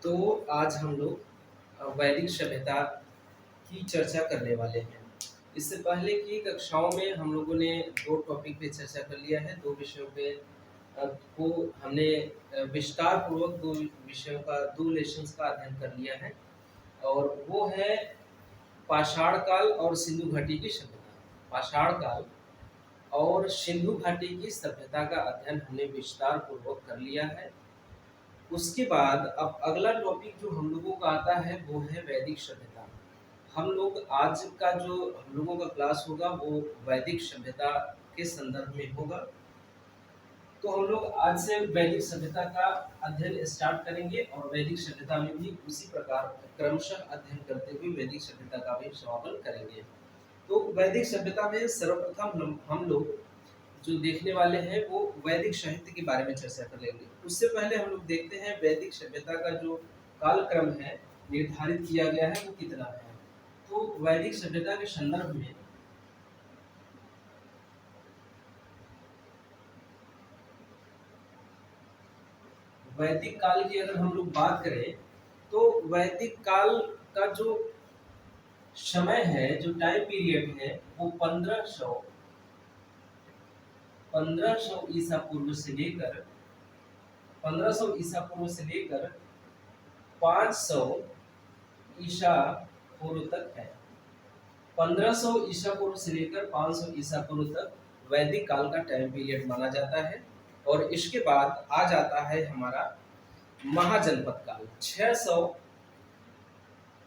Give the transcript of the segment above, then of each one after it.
तो आज हम लोग वैदिक सभ्यता की चर्चा करने वाले हैं। इससे पहले की कक्षाओं में हम लोगों ने 2 टॉपिक पे चर्चा कर लिया है, 2 विषयों पे को हमने विस्तार पूर्वक 2 विषयों का 2 लेसन्स का अध्ययन कर लिया है और वो है पाषाण काल और सिंधु घाटी की सभ्यता। पाषाण काल और सिंधु घाटी की सभ्यता का अध्ययन हमने विस्तार पूर्वक कर लिया है। उसके बाद अब अगला टॉपिक जो हम लोगों का आता है वो है वैदिक सभ्यता। हम लोग आज का जो हम लोगों का क्लास होगा वो वैदिक सभ्यता के संदर्भ में होगा। तो हम लोग आज से वैदिक सभ्यता का अध्ययन स्टार्ट करेंगे और वैदिक सभ्यता में भी उसी प्रकार क्रमशः अध्ययन करते हुए वैदिक सभ्यता का भी समापन करेंगे। तो वैदिक सभ्यता में सर्वप्रथम हम लोग जो देखने वाले हैं वो वैदिक साहित्य के बारे में चर्चा कर लेंगे। उससे पहले हम लोग देखते हैं वैदिक सभ्यता का जो कालक्रम है निर्धारित किया गया है वो कितना है। तो वैदिक सभ्यता के संदर्भ में वैदिक काल की अगर हम लोग बात करें तो वैदिक काल का जो समय है, जो टाइम पीरियड है वो 1500 ईसा पूर्व से लेकर 500 ईसा पूर्व तक है। 1500 ईसा पूर्व से लेकर 500 ईसा पूर्व तक वैदिक काल का टाइम पीरियड माना जाता है और इसके बाद आ जाता है हमारा महाजनपद काल।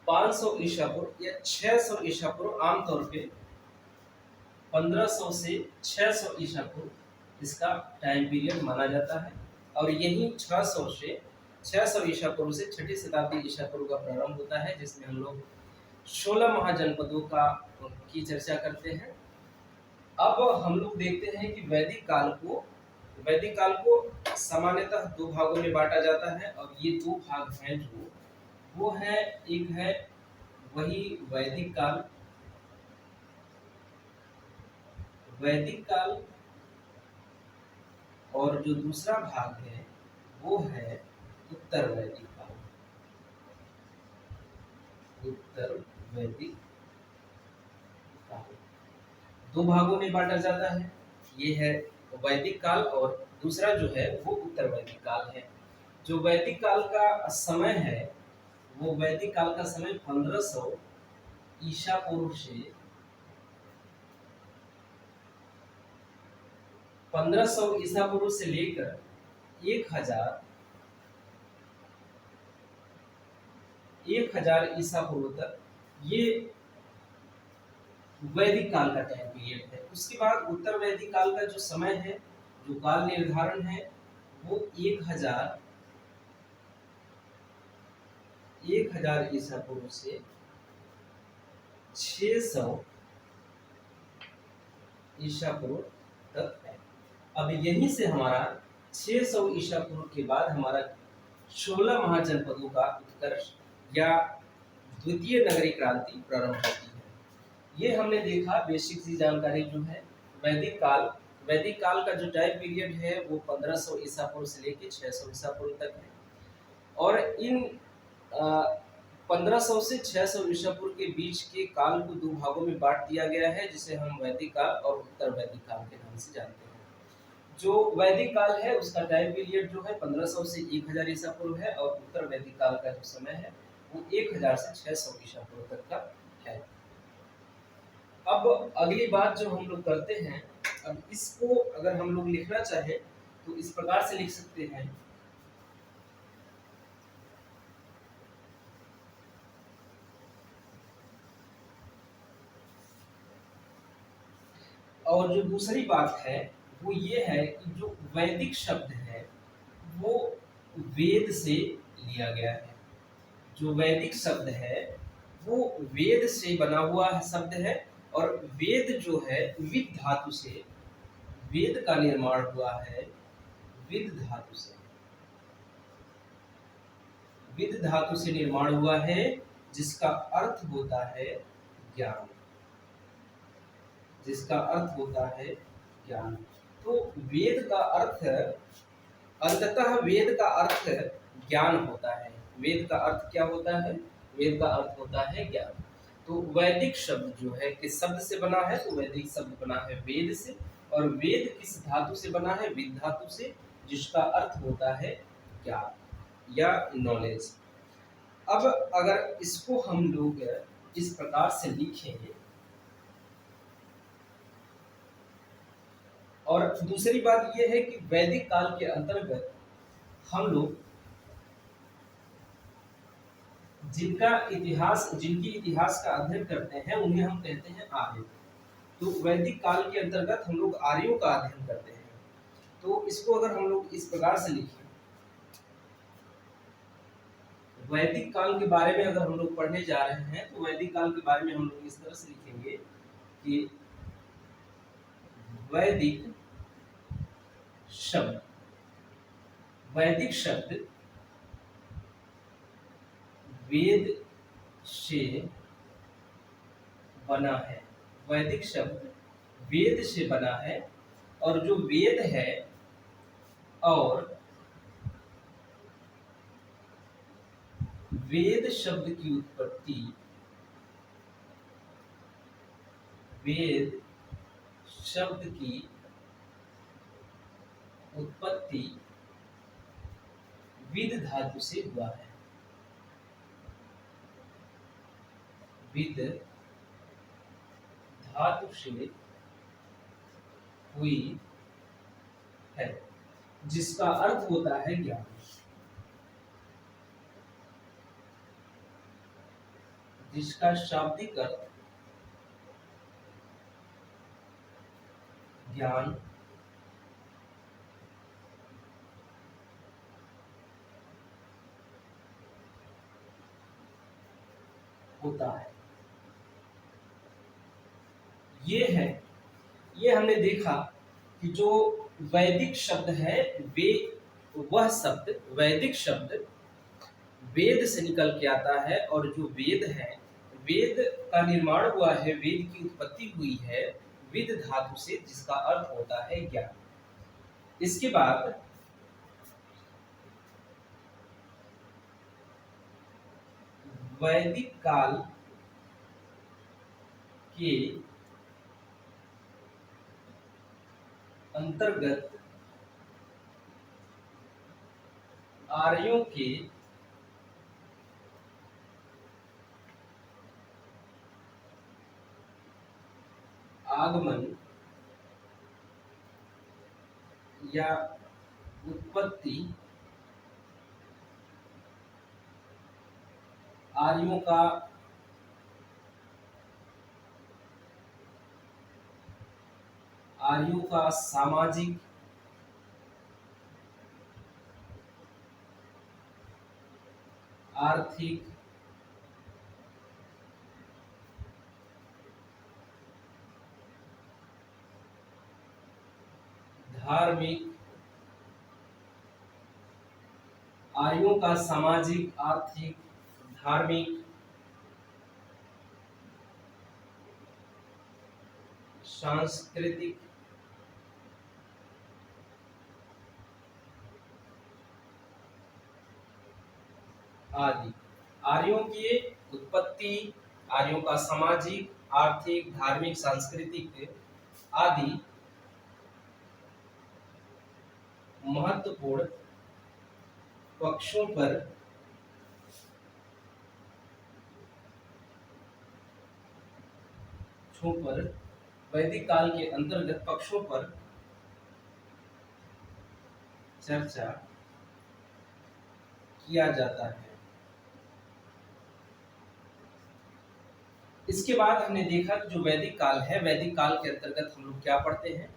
500 ईसा पूर्व या 600 ईसा पूर्व, आमतौर पे 1500 से 600 ईसा पूर्व इसका टाइम पीरियड माना जाता है और यही 600 ईसा पूर्व से 6ठी शताब्दी ईसा पूर्व का प्रारंभ होता है, जिसमें हम लोग 16 महाजनपदों की चर्चा करते हैं। अब हम लोग देखते हैं कि वैदिक काल को सामान्यतः 2 भागों में बांटा जाता है और ये 2 भाग हैं जो वो है, एक है वही वैदिक काल और जो दूसरा भाग है वो है उत्तर वैदिक काल। उत्तर वैदिक काल 2 भागों में बांटा जाता है, ये है वैदिक काल और दूसरा जो है वो उत्तर वैदिक काल है। जो वैदिक काल का समय है वो वैदिक काल का समय 1500 ईसा पूर्व से 1500 ईसा पूर्व से लेकर 1000 ईसा पूर्व तक ये वैदिक काल का टाइम पीरियड है। उसके बाद उत्तर वैदिक काल का जो समय है, जो काल निर्धारण है वो 1000 ईसा पूर्व से 600 ईसा पूर्व तक है। अब यहीं से हमारा 600 ईसा पूर्व के बाद हमारा 16 महाजनपदों का उत्कर्ष या द्वितीय नगरी क्रांति प्रारंभ होती है। ये हमने देखा बेसिक सी जानकारी जो है। वैदिक काल का जो टाइम पीरियड है वो 1500 ईसा पूर्व से लेकर 600 ईसा पूर्व तक है और इन 1500 से 600 ईसा पूर्व के बीच के काल को 2 भागों में बांट दिया गया है, जिसे हम वैदिक काल और उत्तर वैदिक काल के नाम से जानते हैं। जो वैदिक काल है उसका टाइम पीरियड जो है 1500 से 1000 ईसा पूर्व है और उत्तर वैदिक काल का जो समय है वो 1000 से 600 ईसा पूर्व तक का है। अब अगली बात जो हम लोग करते हैं, अब इसको अगर हम लोग लिखना चाहें तो इस प्रकार से लिख सकते हैं। और जो दूसरी बात है वो ये है कि जो वैदिक शब्द है वो वेद से लिया गया है। जो वैदिक शब्द है वो वेद से बना हुआ शब्द है और वेद जो है विद धातु से, वेद का निर्माण हुआ है विद धातु से निर्माण हुआ है, जिसका अर्थ होता है ज्ञान। तो वेद का अर्थ, अंततः वेद का अर्थ ज्ञान होता है। वेद का अर्थ क्या होता है? वेद का अर्थ होता है ज्ञान। तो वैदिक शब्द जो है किस शब्द से बना है? तो वैदिक शब्द बना है वेद से। और वेद किस धातु से बना है? विद धातु से, जिसका अर्थ होता है ज्ञान या नॉलेज। अब अगर इसको हम लोग इस प्रकार से लिखेंगे, और दूसरी बात यह है कि वैदिक काल के अंतर्गत हम लोग जिनकी इतिहास का अध्ययन करते हैं उन्हें हम कहते हैं आर्य। तो वैदिक काल के अंतर्गत हम लोग आर्यों का अध्ययन करते हैं। तो इसको अगर हम लोग इस प्रकार से लिखें, वैदिक काल के बारे में अगर हम लोग पढ़ने जा रहे हैं तो वैदिक काल के बारे में हम लोग इस तरह से लिखेंगे कि वैदिक शब्द, वैदिक शब्द वेद से बना है। वैदिक शब्द वेद से बना है, और जो वेद है और वेद शब्द की उत्पत्ति, वेद शब्द की उत्पत्ति विद धातु से हुआ है। विद धातु से हुई है, जिसका अर्थ होता है ज्ञान। जिसका शाब्दिक अर्थ ज्ञान होता है। ये हमने देखा कि जो वैदिक शब्द है, वे वह शब्द, वैदिक शब्द वेद से निकल के आता है, और जो वेद है, वेद का निर्माण हुआ है, वेद की उत्पत्ति हुई है विद धातु से, जिसका अर्थ होता है ज्ञान। इसके बाद वैदिक काल के अंतर्गत आर्यों के आगमन या उत्पत्ति, आर्यों का सामाजिक, आर्थिक, धार्मिक, आर्यों का सामाजिक, आर्थिक, धार्मिक, सांस्कृतिक आदि। आर्यों की उत्पत्ति, आर्यों का सामाजिक, आर्थिक, धार्मिक, सांस्कृतिक आदि महत्वपूर्ण पक्षों पर वैदिक काल के अंतर्गत पक्षों पर चर्चा किया जाता है। इसके बाद हमने देखा कि जो वैदिक काल है, वैदिक काल के अंतर्गत हम लोग क्या पढ़ते हैं?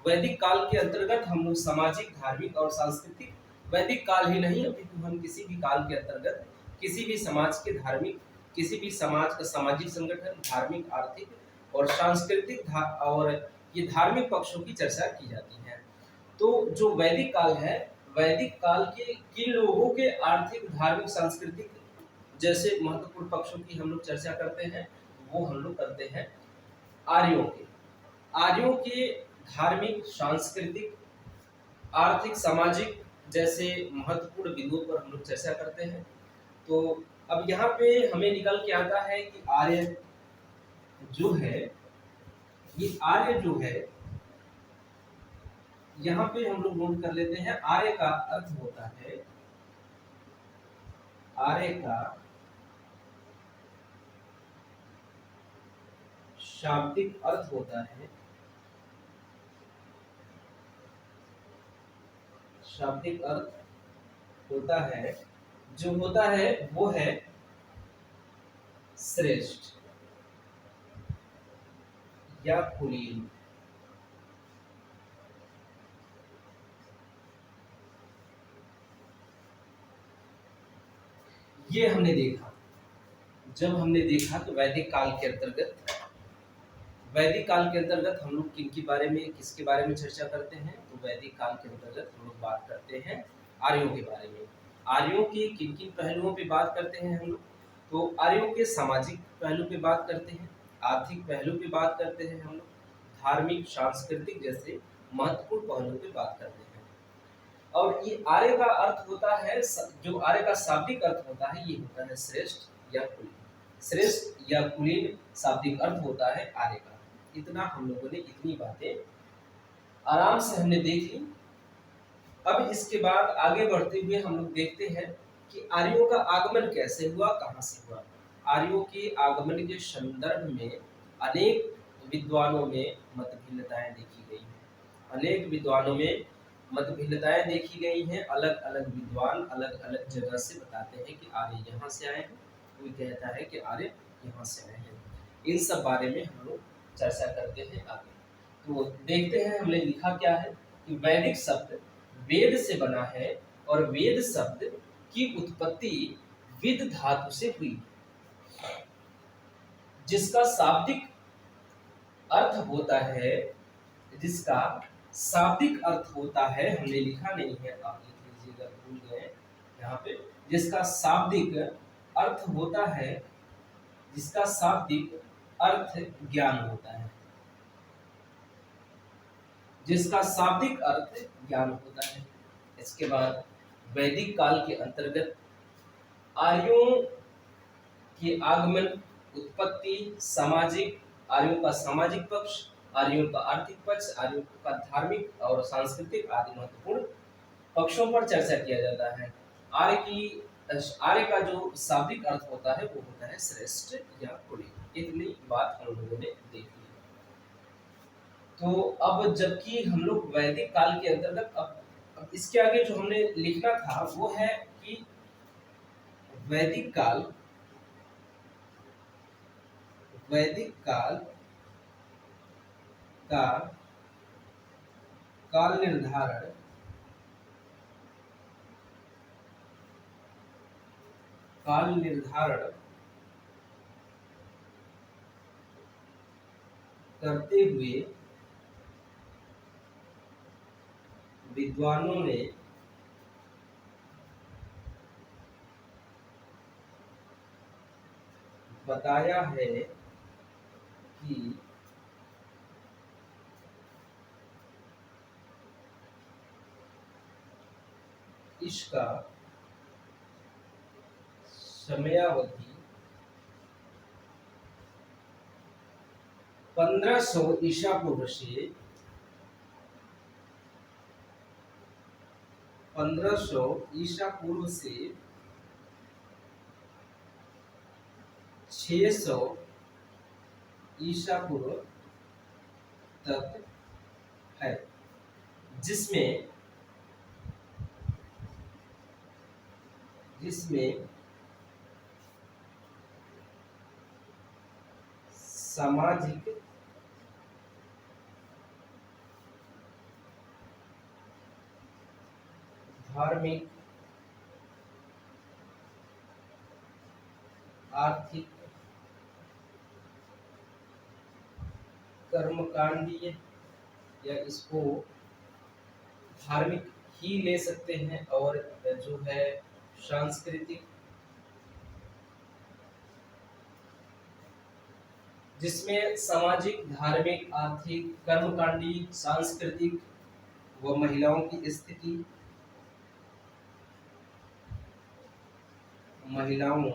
वैदिक काल के अंतर्गत हम लोग सामाजिक, धार्मिक और सांस्कृतिक, वैदिक काल ही नहीं अपितु हम किसी भी काल के अंतर्गत किसी भी समाज के धार्मिक, किसी भी समाज का सामाजिक संगठन, धार्मिक, आर्थिक और सांस्कृतिक और ये धार्मिक पक्षों की चर्चा की जाती है। तो जो वैदिक काल है, वैदिक काल के किन लोगों के आर्थिक, धार्मिक, सांस्कृतिक जैसे महत्वपूर्ण पक्षों की हम लोग चर्चा करते हैं, वो हम लोग करते हैं आर्यों के। आर्यों के धार्मिक, सांस्कृतिक, आर्थिक, सामाजिक जैसे महत्वपूर्ण बिंदुओं पर हम लोग चर्चा करते हैं। तो अब यहाँ पे हमें निकल के आता है कि आर्य जो है, ये आर्य जो है, यहाँ पे हम लोग नोट कर लेते हैं, आर्य का अर्थ होता है, आर्य का शाब्दिक अर्थ होता है, शाब्दिक अर्थ होता है, जो होता है वो है श्रेष्ठ या कुलीन। ये हमने देखा, जब हमने देखा तो वैदिक काल के अंतर्गत, वैदिक काल के अंतर्गत हम लोग किन के बारे में, किसके बारे में चर्चा करते हैं, तो वैदिक काल के अंतर्गत हम लोग बात करते हैं आर्यों के बारे में। आर्यों की किन किन पहलुओं पे बात करते हैं हम लोग, तो आर्यों के सामाजिक पहलू पे बात करते हैं, आर्थिक पहलू पे बात करते हैं हम लोग, धार्मिक सांस्कृतिक जैसे महत्वपूर्ण पहलू पे बात करते हैं। और ये आर्य का अर्थ होता है, जो आर्य का शाब्दिक अर्थ होता है ये होता है श्रेष्ठ या कुलीन। श्रेष्ठ या कुलीन शाब्दिक अर्थ होता है आर्य का। इतना हम लोगों ने, इतनी बातें आराम से हमने देख ली। अब इसके बाद आगे बढ़ते हुए हम लोग देखते हैं कि आर्यों का आगमन कैसे हुआ, कहाँ से हुआ। आर्यों के आगमन के संदर्भ में अनेक विद्वानों में मतभिन्नताएं देखी गई हैं, अनेक विद्वानों में मतभिन्नताएं देखी गई हैं। अलग अलग विद्वान अलग अलग जगह से बताते हैं कि आर्य यहाँ से आए हैं, कोई कहता है कि आर्य यहाँ से आए हैं। इन सब बारे में हम लोग चर्चा करते हैं आगे। तो देखते हैं हमने लिखा क्या है कि वैदिक शब्द वेद से बना है और वेद शब्द की उत्पत्ति विद धातु से हुई, जिसका शाब्दिक अर्थ होता है, जिसका शाब्दिक अर्थ होता है, हमने लिखा नहीं है, आप लिख लीजिएगा, भूल गए यहाँ पे, जिसका शाब्दिक अर्थ होता है, जिसका शाब्दिक अर्थ ज्ञान होता है, जिसका शाब्दिक अर्थ ज्ञान होता है। इसके बाद वैदिक काल के अंतर्गत आर्यों के आगमन, उत्पत्ति, सामाजिक, आर्यों का सामाजिक पक्ष, आर्यों का आर्थिक पक्ष, आर्यों का धार्मिक और सांस्कृतिक आदि महत्वपूर्ण पक्षों पर चर्चा किया जाता है। आर्य का जो शाब्दिक अर्थ होता है वो होता है श्रेष्ठ या कुलीन। इतनी बात हम लोगों ने देख ली। तो अब जबकि हम लोग वैदिक काल के अंतर्गत, अब इसके आगे जो हमने लिखना था वो है कि वैदिक काल, वैदिक काल का काल निर्धारण करते हुए विद्वानों ने बताया है कि इसका समयावधि 1500 ईसा पूर्व से 1500 ईसा पूर्व से 600 ईसा पूर्व तक है, जिसमें सामाजिक, धार्मिक, आर्थिक, कर्मकांडीय, या इसको धार्मिक ही ले सकते हैं, और जो है सांस्कृतिक, जिसमें सामाजिक, धार्मिक, आर्थिक, कर्मकांडी, सांस्कृतिक व महिलाओं की स्थिति, महिलाओं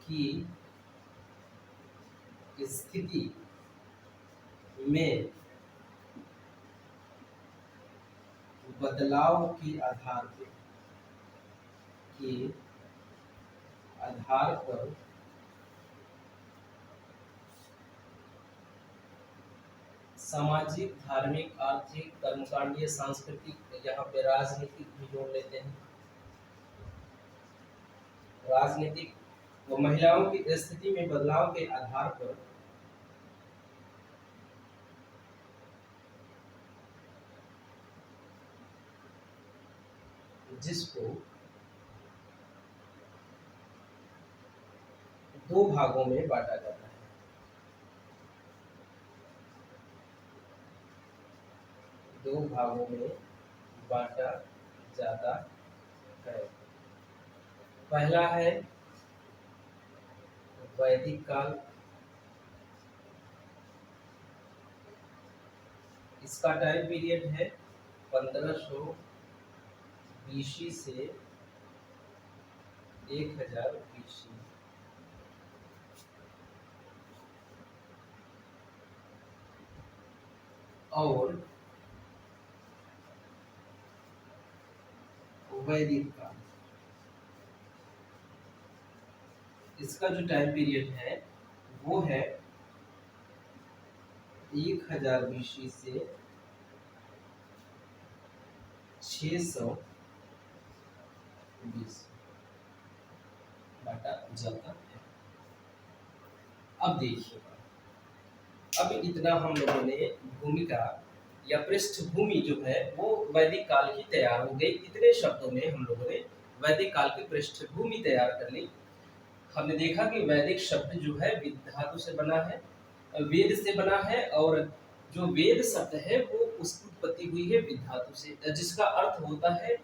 की स्थिति में बदलाव के आधार पर सामाजिक, धार्मिक, आर्थिक, कर्मकांडीय, सांस्कृतिक, यहाँ पे राजनीतिक भी जोड़ लेते हैं, राजनीतिक व महिलाओं की स्थिति में बदलाव के आधार पर जिसको दो भागों में बांटा जाता है। दो भागों में बांटा जाता है। पहला है वैदिक काल, इसका टाइम पीरियड है 1500 बीसी से 1000 बीसी। और वैदिक काल, इसका जो टाइम पीरियड है वो है 1000 बीसी से 600 बीसी बांटा जाता है। अब देखिए, अब इतना हम लोगों ने भूमिका या पृष्ठभूमि जो है वो वैदिक काल की तैयार हो गई। इतने शब्दों में हम लोगों ने वैदिक काल की पृष्ठभूमि तैयार कर ली। हमने देखा कि वैदिक शब्द जो है विद धातु से बना है, वेद से बना है, और जो वेद शब्द है वो उसकी उत्पत्ति हुई है विद धातु से, जिसका अर्थ होता है,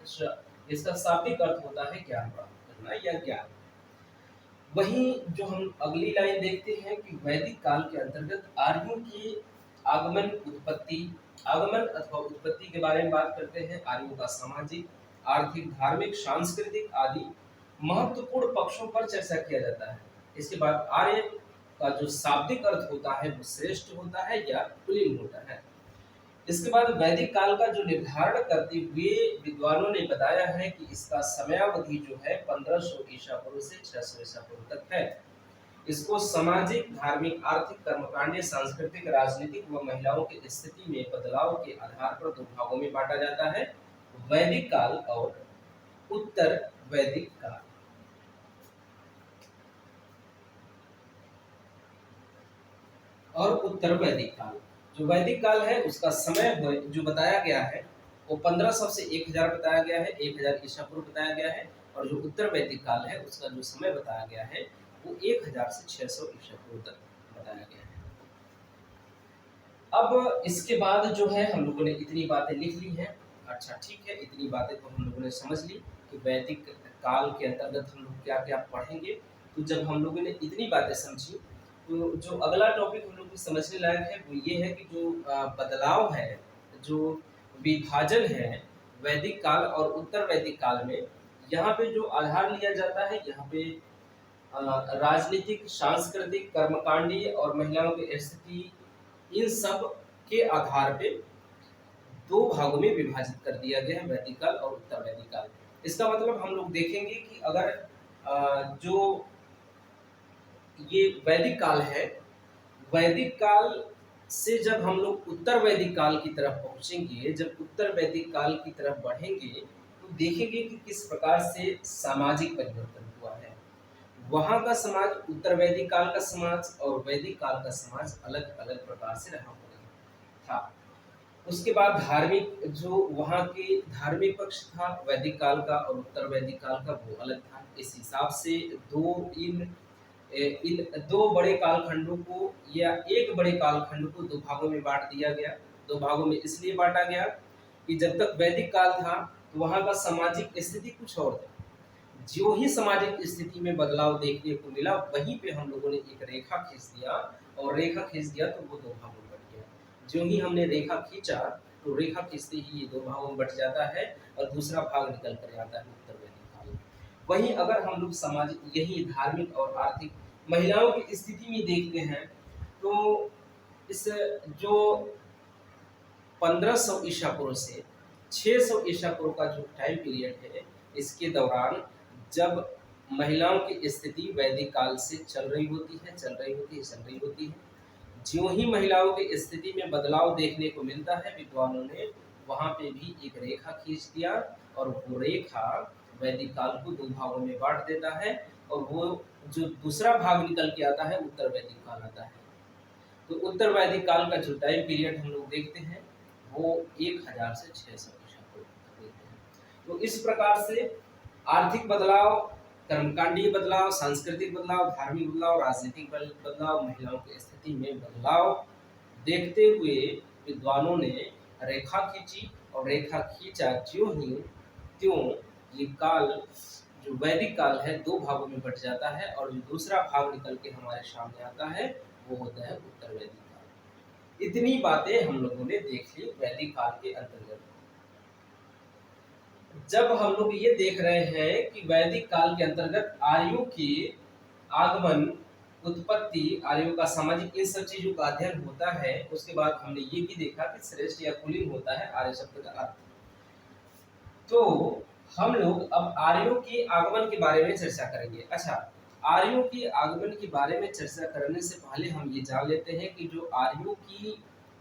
इसका शाब्दिक अर्थ होता है ज्ञान प्राप्त करना या ज्ञान। वहीं जो हम अगली लाइन देखते हैं कि वैदिक काल के अंतर्गत आर्यों की आगमन अथवा उत्पत्ति के बारे में बात करते हैं। आर्यों का सामाजिक, आर्थिक, धार्मिक, सांस्कृतिक आदि महत्वपूर्ण पक्षों पर चर्चा किया जाता है। इसके बाद आर्य का जो शाब्दिक अर्थ होता है वो श्रेष्ठ होता है या पुल्लिंग होता है। इसके बाद वैदिक काल का जो निर्धारण करते हुए विद्वानों ने बताया है कि इसका समयावधि जो है 1500 ईसा पूर्व से 600 ईसा पूर्व तक है। इसको सामाजिक, धार्मिक, आर्थिक, कर्मकांडीय, सांस्कृतिक, राजनीतिक व महिलाओं की स्थिति में बदलाव के आधार पर दो भागों में बांटा जाता है, वैदिक काल और उत्तर वैदिक काल। और उत्तर वैदिक काल, जो वैदिक काल है उसका समय जो बताया गया है वो 1500 से 1000 बताया गया है, 1000 ईसा पूर्व बताया गया है। और जो उत्तर वैदिक काल है उसका जो समय बताया गया है वो 1000 से 600 ईसा पूर्व तक बताया गया है। अब इसके बाद जो है हम लोगों ने इतनी बातें लिख ली हैं। अच्छा ठीक है, इतनी बातें तो हम लोगों ने समझ ली कि वैदिक काल के अंतर्गत हम लोग क्या क्या पढ़ेंगे। तो जब हम लोगों ने इतनी बातें समझी तो जो अगला टॉपिक हम लोग को समझने लायक है वो ये है कि जो बदलाव है, जो विभाजन है वैदिक काल और उत्तर वैदिक काल में, यहाँ पे जो आधार लिया जाता है, यहाँ पे राजनीतिक, सांस्कृतिक, कर्मकांडीय और महिलाओं की स्थिति, इन सब के आधार पे दो भागों में विभाजित कर दिया गया है, वैदिक काल और उत्तर वैदिक काल। इसका मतलब हम लोग देखेंगे कि अगर जो ये वैदिक काल है, वैदिक काल से जब हम लोग उत्तर वैदिक काल की तरफ पहुंचेंगे, जब उत्तर वैदिक काल की तरफ बढ़ेंगे तो देखेंगे कि किस प्रकार से सामाजिक परिवर्तन हुआ है। वहाँ का समाज, उत्तर वैदिक काल का समाज और वैदिक काल का समाज अलग अलग प्रकार से रहा था। उसके बाद धार्मिक, जो वहाँ के धार्मिक पक्ष था वैदिक काल का और उत्तर वैदिक काल का, वो अलग था। इस हिसाब से इन दो बड़े कालखंडों को या एक बड़े कालखंड को दो भागों में बांट दिया गया। दो भागों में इसलिए बांटा गया कि जब तक वैदिक काल था तो वहाँ का सामाजिक स्थिति कुछ और था। जो ही सामाजिक स्थिति में बदलाव देखने को मिला, वहीं पे हम लोगों ने एक रेखा खींच दिया, और रेखा खींच दिया तो वो दो भागों में बट गया। जो ही हमने रेखा खींचा तो रेखा खींचते ही ये दो भागों में बट जाता है और दूसरा भाग निकल कर आता है उत्तर वैदिक काल। वहीं अगर हम लोग सामाजिक यही धार्मिक और आर्थिक महिलाओं की स्थिति में देखते हैं तो इस जो 1500 ईसा पूर्व से 600 ईसा पूर्व का जो टाइम पीरियड है, इसके दौरान जब महिलाओं की स्थिति वैदिक काल से चल रही होती है, ज्यों ही महिलाओं की स्थिति में बदलाव देखने को मिलता है, विद्वानों ने वहाँ पे भी एक रेखा खींच दिया और वो रेखा वैदिक काल को दो भागों में बांट देता है और वो जो दूसरा भाग निकल के आता है उत्तर वैदिक काल आता है। तो उत्तर वैदिक काल का जो टाइम पीरियड हम लोग देखते हैं वो 1000 से 600 ईसा पूर्व तक देखते हैं। तो इस प्रकार से आर्थिक बदलाव, कर्मकांडीय बदलाव, सांस्कृतिक बदलाव, धार्मिक बदलाव, राजनीतिक बदलाव, महिलाओं की स्थिति में बदलाव देखते हुए विद्वानों ने रेखा खींची और रेखा खींचा ज्यों ही त्यों ये काल जो वैदिक काल है दो भागों में बट जाता है और जो दूसरा भाग निकल के हमारे सामने आता है वो होता है उत्तर वैदिक काल। इतनी बातें हम लोगों ने देख ली वैदिक काल के अंतर्गत। जब हम लोग ये देख रहे हैं कि वैदिक काल के अंतर्गत आर्यों के आगमन, उत्पत्ति, आर्यों का सामाजिक, इन सब चीजों का अध्ययन होता है, उसके बाद हमने ये भी देखा कि श्रेष्ठ या कुलीन होता है आर्य शब्द का अर्थ। तो हम लोग अब आर्यों के आगमन के बारे में चर्चा करेंगे। अच्छा, आर्यों के आगमन के बारे में चर्चा करने से पहले हम ये जान लेते हैं कि जो आर्यों की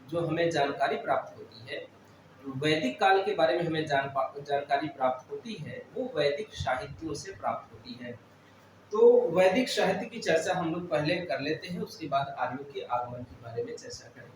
जो हमें जानकारी प्राप्त होती है, वैदिक काल के बारे में हमें जानकारी प्राप्त होती है, वो वैदिक साहित्यों से प्राप्त होती है। तो वैदिक साहित्य की चर्चा हम लोग पहले कर लेते हैं, उसके बाद आर्यों के आगमन के बारे में चर्चा करेंगे।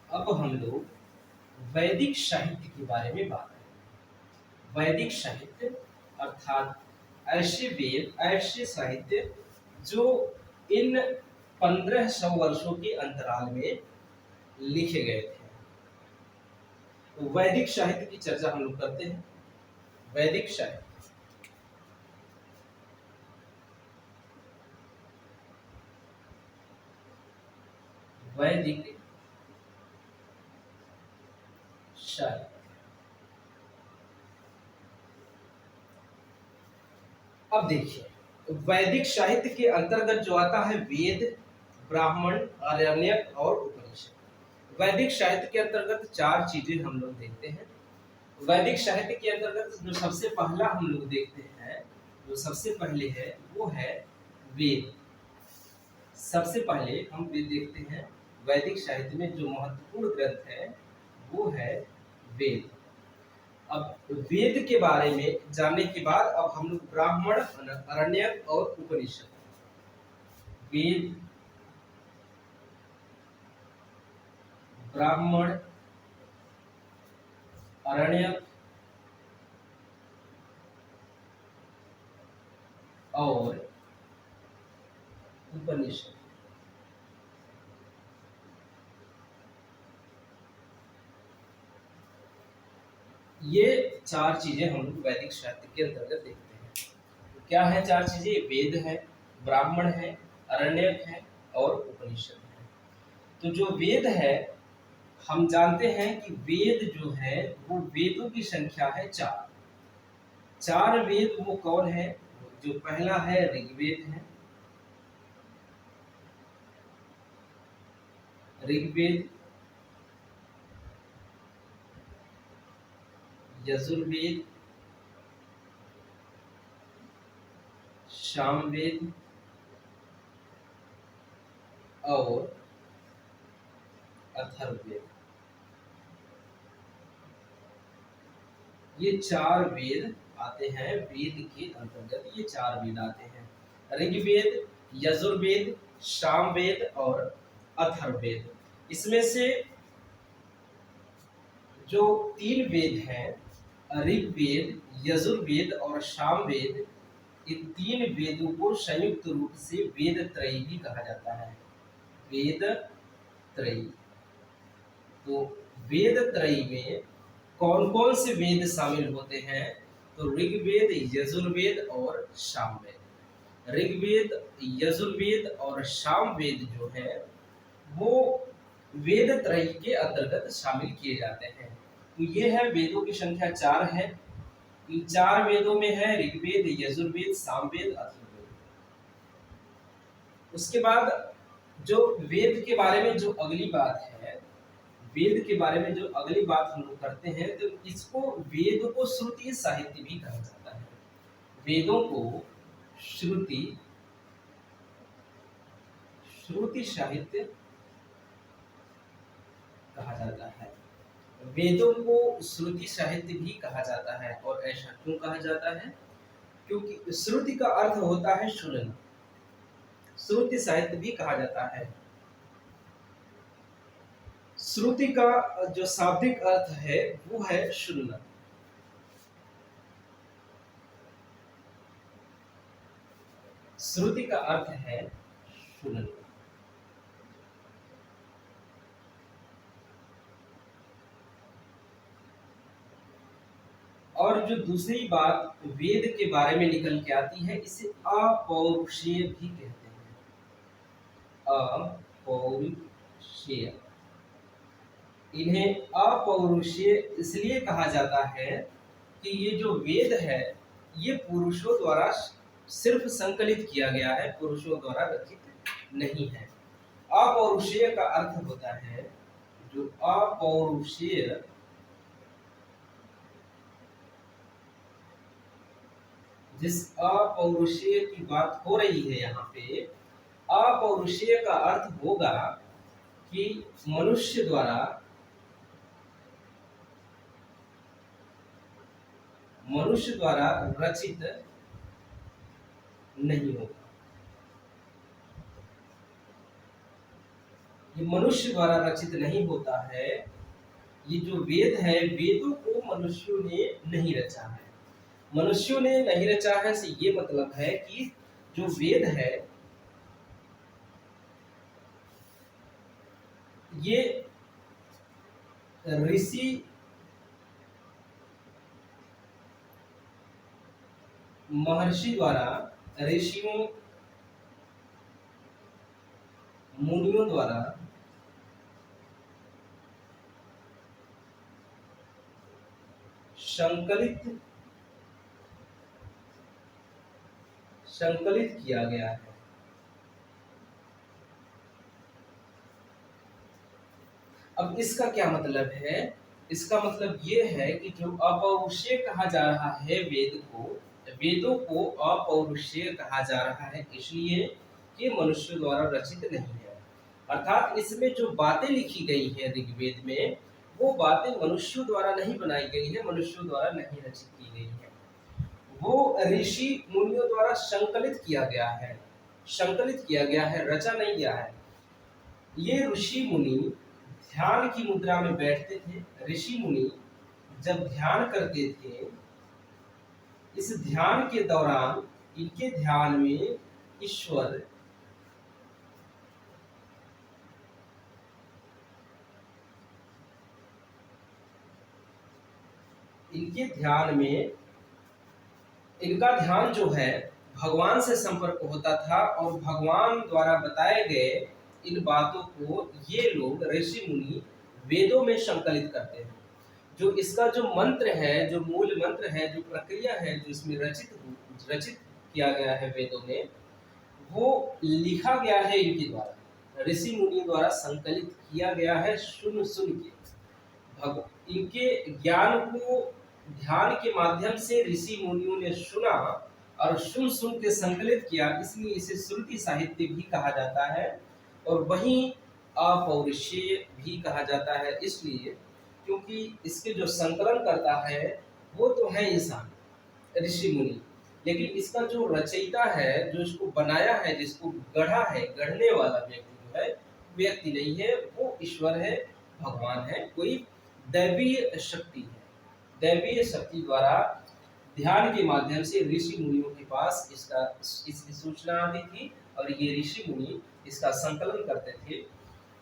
अब हम लोग वैदिक साहित्य के बारे में बात करें। वैदिक साहित्य अर्थात ऐसे वेद, ऐसे साहित्य जो इन 1500 वर्षों के अंतराल में लिखे गए थे। तो वैदिक साहित्य की चर्चा हम लोग करते हैं। वैदिक साहित्य, वैदिक साहित्य, अब देखिए वैदिक साहित्य के अंतर्गत जो आता है वेद, ब्राह्मण, आरण्यक और उपनिषद। वैदिक साहित्य के अंतर्गत चार चीजें हम लोग देखते हैं। वैदिक साहित्य के अंतर्गत जो सबसे पहला हम लोग देखते हैं, जो सबसे पहले है वो है वेद। सबसे पहले हम वेद देखते हैं। वैदिक साहित्य में जो महत्वपूर्ण ग्रंथ है वो है वेद। अब वेद के बारे में जानने के बाद अब हम लोग ब्राह्मण, आरण्यक और उपनिषद, वेद, ब्राह्मण, आरण्यक और उपनिषद, ये चार चीजें हम लोग वैदिक साहित्य के अंतर्गत देखते हैं। तो क्या है चार चीजें? वेद है, ब्राह्मण है, आरण्यक है और उपनिषद है। तो जो वेद है, हम जानते हैं कि वेद जो है वो वेदों की संख्या है चार। चार वेद वो कौन है? जो पहला है ऋग्वेद है, ऋग्वेद, यजुर्वेद, सामवेद और अथर्ववेद। ये चार वेद आते हैं वेद के अंतर्गत। ये चार वेद आते हैं, ऋग्वेद, यजुर्वेद, सामवेद और अथर्ववेद। इसमें से जो तीन वेद हैं, ऋग्वेद, यजुर्वेद और सामवेद, इन तीन वेदों को संयुक्त रूप से वेद त्रयी भी कहा जाता है। वेद त्रयी। तो वेद त्रयी में कौन कौन से वेद शामिल होते हैं? तो ऋग्वेद, यजुर्वेद और सामवेद। ऋग्वेद, यजुर्वेद और सामवेद जो है वो वेद त्रयी के अंतर्गत शामिल किए जाते हैं। तो ये है, वेदों की संख्या 4 है। इन 4 वेदों में है ऋग्वेद, यजुर्वेद, सामवेद, अथर्ववेद। उसके बाद जो वेद के बारे में जो अगली बात है, वेद के बारे में जो अगली बात हम लोग करते हैं, तो इसको वेद को श्रुति साहित्य भी कहा जाता है। वेदों को श्रुति साहित्य कहा जाता है। वेदों को श्रुति साहित्य भी कहा जाता है। और ऐसा क्यों कहा जाता है? क्योंकि श्रुति का अर्थ होता है सुनना। श्रुति साहित्य भी कहा जाता है। श्रुति का जो शाब्दिक अर्थ है वो है सुनना। श्रुति का अर्थ है सुनना। और जो दूसरी बात वेद के बारे में निकल के आती है, इसे अपौरुषेय भी कहते हैं। अपौरुषेय। इन्हें अपौरुषेय इसलिए कहा जाता है कि ये जो वेद है ये पुरुषों द्वारा सिर्फ संकलित किया गया है, पुरुषों द्वारा रचित नहीं है। अपौरुषेय का अर्थ होता है, जो अपौरुषेय जिस अपौरुषेय की बात हो रही है यहाँ पे, अपौरुषेय का अर्थ होगा कि मनुष्य द्वारा रचित नहीं होगा। ये मनुष्य द्वारा रचित नहीं होता है। ये जो वेद है, वेदों को मनुष्यों ने नहीं रचा है। मनुष्यों ने नहीं रचा है से ये मतलब है कि जो वेद है ये ऋषि महर्षि द्वारा, ऋषियों मुनियों द्वारा संकलित किया गया है। अब इसका क्या मतलब है? इसका मतलब ये है कि जो अपौरुषेय कहा जा रहा है वेदों को अपौरुषेय कहा जा रहा है इसलिए कि मनुष्य द्वारा रचित नहीं है। अर्थात इसमें जो बातें लिखी गई है ऋग्वेद में, वो बातें मनुष्यों द्वारा नहीं बनाई गई है, मनुष्यों द्वारा नहीं रचित की गई है। वो ऋषि मुनियों द्वारा संकलित किया गया है, रचा नहीं गया है। ये ऋषि मुनि ध्यान की मुद्रा में बैठते थे। ऋषि मुनि जब ध्यान करते थे, इस ध्यान के दौरान इनके ध्यान में ईश्वर इनका ध्यान जो है भगवान से संपर्क होता था और भगवान द्वारा बताए गए इन बातों को ये लोग ऋषि मुनि वेदों में संकलित करते हैं। जो इसका जो मंत्र है, जो मूल मंत्र है, जो प्रक्रिया है, जो इसमें रचित किया गया है वेदों में, वो लिखा गया है इनके द्वारा, ऋषि मुनि द्वारा संकलित किया गया है। सुन के इनके ज्ञान को ध्यान के माध्यम से ऋषि मुनियों ने सुना और सुन के संकलित किया, इसलिए इसे श्रुति साहित्य भी कहा जाता है। और वहीं अपौरुषेय भी कहा जाता है, इसलिए क्योंकि इसके जो संकलन करता है वो तो है इंसान, ऋषि मुनि, लेकिन इसका जो रचयिता है, जो इसको बनाया है, जिसको गढ़ा है, गढ़ने वाला व्यक्ति जो है, व्यक्ति नहीं है, वो ईश्वर है, भगवान है, कोई दैवीय शक्ति है, दैवीय शक्ति द्वारा ध्यान के माध्यम से ऋषि मुनियों के पास इसकी सूचना आती थी और ये ऋषि मुनि इसका संकलन करते थे।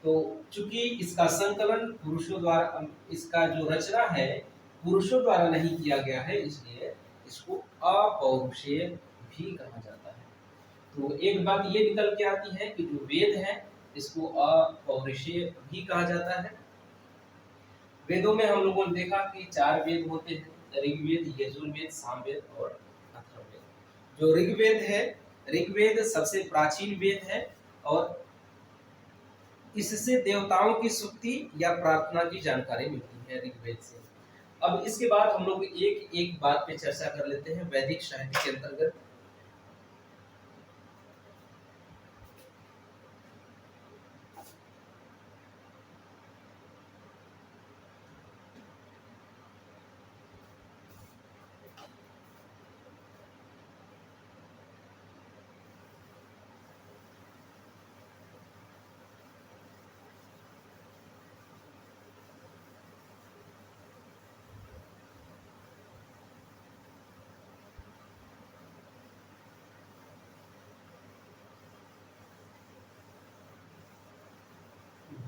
तो चूंकि इसका संकलन पुरुषों द्वारा, इसका जो रचना है पुरुषों द्वारा नहीं किया गया है, इसलिए इसको अपौरुषेय भी कहा जाता है। तो एक बात ये निकल के आती है कि जो वेद है इसको अपौरुषेय भी कहा जाता है। वेदों में हम लोगों ने देखा कि 4 वेद होते हैं, ऋग्वेद, यजुर्वेद, सामवेद और अथर्ववेद। जो ऋग्वेद है, ऋग्वेद सबसे प्राचीन वेद है और इससे देवताओं की स्तुति या प्रार्थना की जानकारी मिलती है ऋग्वेद से। अब इसके बाद हम लोग एक एक बात पे चर्चा कर लेते हैं वैदिक साहित्य के अंतर्गत।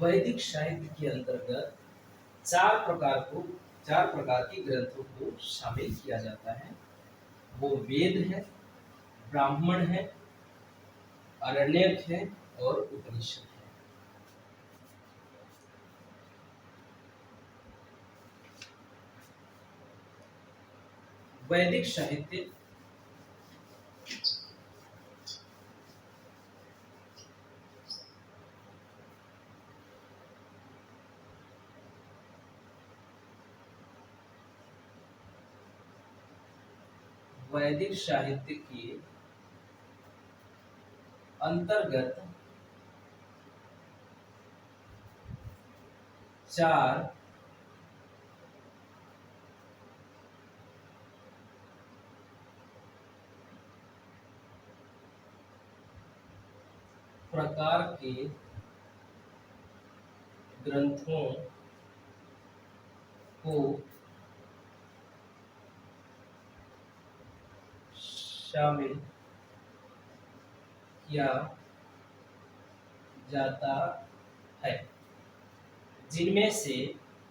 वैदिक साहित्य के अंतर्गत 4 प्रकार के ग्रंथों को शामिल किया जाता है। वो वेद है, ब्राह्मण है, आरण्यक है और उपनिषद है। वैदिक साहित्य के अंतर्गत 4 प्रकार के ग्रंथों को शामिल किया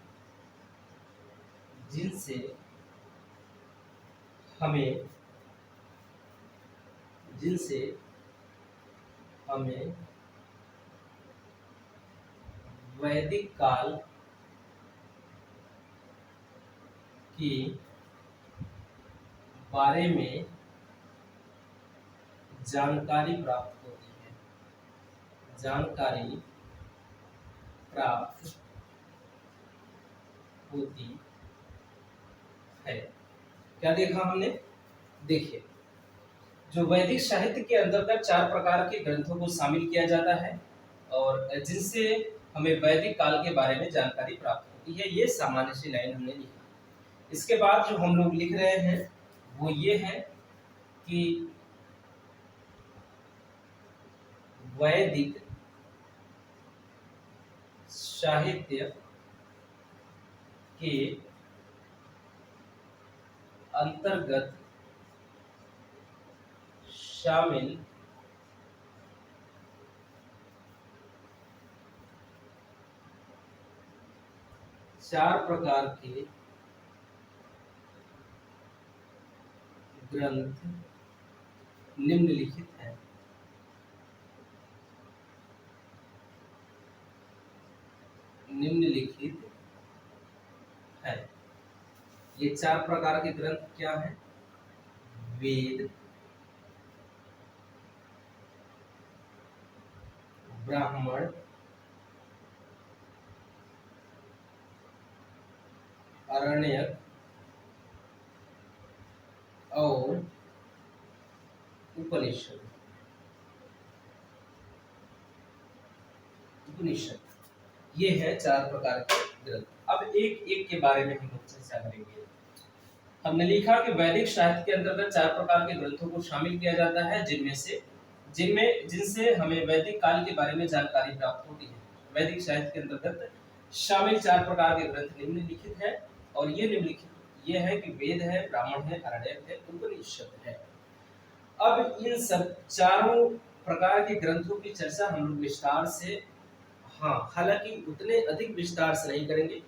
जाता है, जिनसे हमें वैदिक काल के बारे में जानकारी प्राप्त होती है। क्या देखा हमने? देखिए, जो वैदिक साहित्य के अंतर्गत 4 प्रकार के ग्रंथों को शामिल किया जाता है और जिनसे हमें वैदिक काल के बारे में जानकारी प्राप्त होती है, ये सामान्य सी लाइन हमने लिखा। इसके बाद जो हम लोग लिख रहे हैं वो ये है कि वैदिक साहित्य के अंतर्गत शामिल 4 प्रकार के ग्रंथ निम्नलिखित हैं। ये 4 प्रकार के ग्रंथ क्या हैं? वेद, ब्राह्मण, आरण्यक और उपनिषद। ये है 4 प्रकार के ग्रंथ। अब एक एक के बारे में हम लोग चर्चा करेंगे। हमने लिखा कि वैदिक साहित्य के अंतर्गत 4 प्रकार के ग्रंथों को शामिल किया जाता है, जिनसे हमें वैदिक काल के बारे में जानकारी प्राप्त होती है। वैदिक साहित्य के अंतर्गत शामिल 4 प्रकार के ग्रंथ निम्नलिखित हैं और ये है कि वेद है, ब्राह्मण है, आरण्यक है, उपनिषद है। अब इन सब चारों प्रकार के ग्रंथों की चर्चा हम लोग विस्तार से, हाँ, हालांकि उतने अधिक विस्तार से नहीं करेंगे।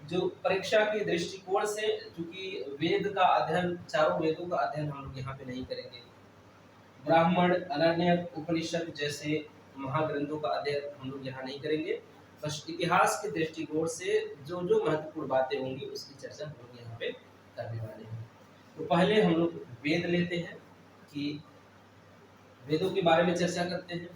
जो परीक्षा के दृष्टिकोण से, चूंकि वेद का अध्ययन, चारों वेदों का अध्ययन हम लोग यहाँ पे नहीं करेंगे। ब्राह्मण, अरण्यक, उपनिषद जैसे महाग्रंथों का अध्ययन हम लोग यहाँ नहीं करेंगे। बस इतिहास के दृष्टिकोण से जो जो महत्वपूर्ण बातें होंगी उसकी चर्चा हम लोग यहाँ पे करने वाले हैं। तो पहले हम लोग वेद लेते हैं कि वेदों के बारे में चर्चा करते हैं।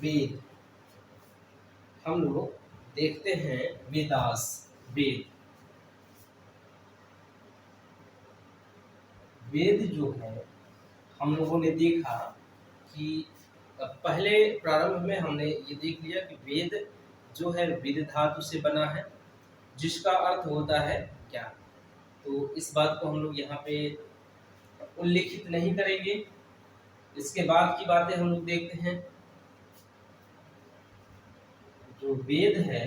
वेद हम लोग देखते हैं, वेदास, वेद, वेद जो है हम लोगों ने देखा कि पहले प्रारंभ में हमने ये देख लिया कि वेद जो है विद धातु से बना है, जिसका अर्थ होता है ज्ञान। तो इस बात को हम लोग यहाँ पे उल्लिखित नहीं करेंगे। इसके बाद की बातें हम लोग देखते हैं। जो वेद है,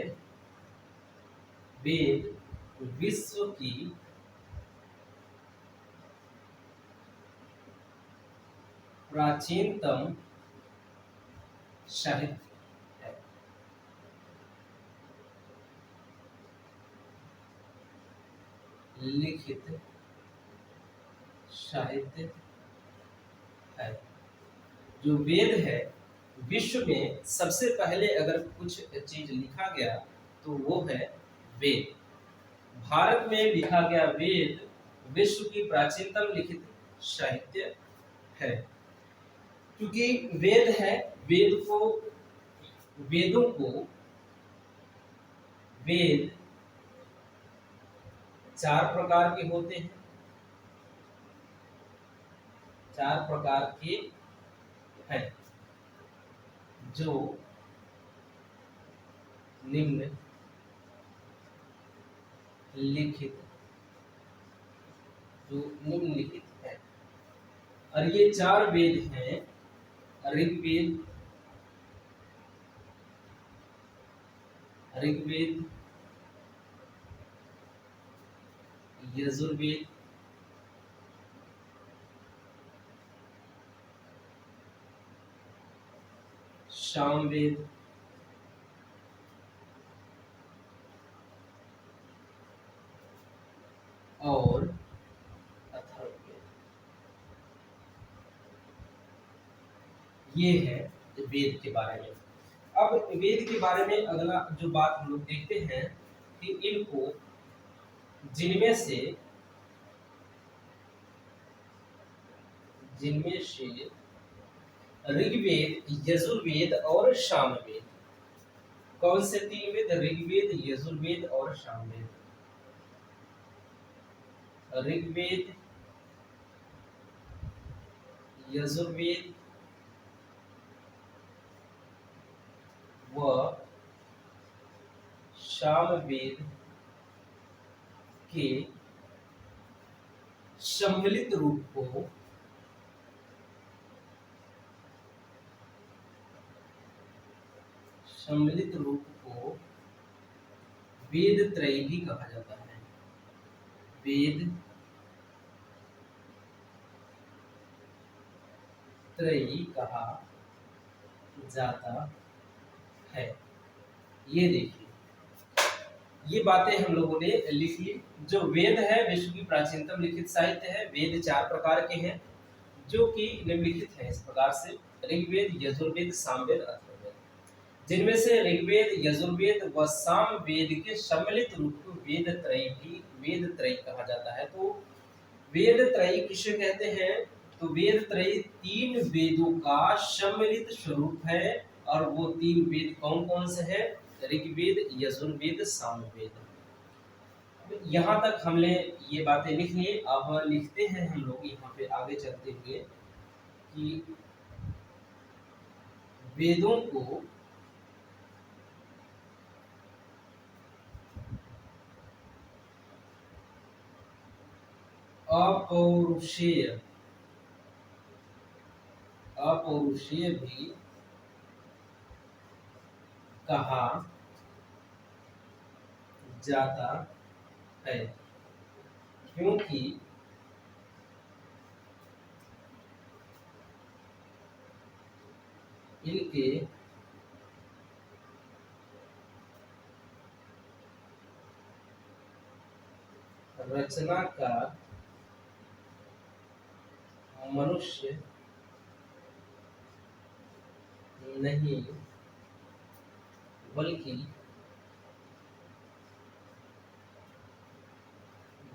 वेद विश्व की प्राचीनतम साहित्य है। लिखित साहित्य है। जो वेद है, विश्व में सबसे पहले अगर कुछ चीज लिखा गया तो वो है वेद। भारत में लिखा गया वेद विश्व की प्राचीनतम लिखित साहित्य है। क्योंकि वेद है, वेदों को वेद चार प्रकार के होते हैं। चार प्रकार के हैं जो निम्न लिखित, जो निम्नलिखित है। और ये चार वेद हैं, ऋग्वेद, ऋग्वेद, यजुर्वेद, सामवेद, और अथर्ववेद। ये है वेद के बारे में। अब वेद के बारे में अगला जो बात हम लोग देखते हैं कि इनको, जिनमें से ऋग्वेद, यजुर्वेद और सामवेद, कौन से तीन वेद? ऋग्वेद, यजुर्वेद और सामवेद। ऋग्वेद, यजुर्वेद व सामवेद के सम्मिलित रूप को वेद त्रयी भी कहा जाता है। वेद त्रयी कहा जाता है। ये देखिए, ये बातें हम लोगों ने लिख ली। जो वेद है विश्व की प्राचीनतम लिखित साहित्य है। वेद चार प्रकार के हैं जो कि निम्नलिखित हैं इस प्रकार से: ऋग्वेद, यजुर्वेद, सामवेद, अथर्ववेद। जिनमें से ऋग्वेद, यजुर्वेद व सामवेद के सम्मिलित रूप को वेद त्रयी कहा जाता है। तो वेद त्रयी किसे कहते हैं? तो वेद त्रयी तीन वेदों का सम्मिलित स्वरूप है। और वो तीन वेद कौन कौन से हैं? ऋग्वेद, यजुर्वेद, सामवेद। यहाँ तक हमने ये बातें लिख ली। अब लिखते हैं हम लोग यहाँ पे आगे चलते हुए कि वेदों को अपौरुषेय अपौरुषीय भी कहा जाता है, क्योंकि इनके रचना का मनुष्य नहीं बल्कि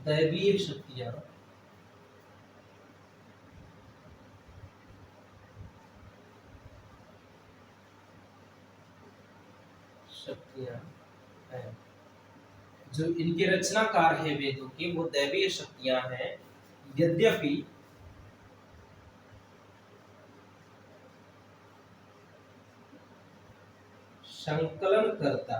दैवीय शक्तियां शक्तियां हैं। जो इनके रचनाकार है वेदों के, वो दैवीय शक्तियां हैं। यद्यपि संकलनकर्ता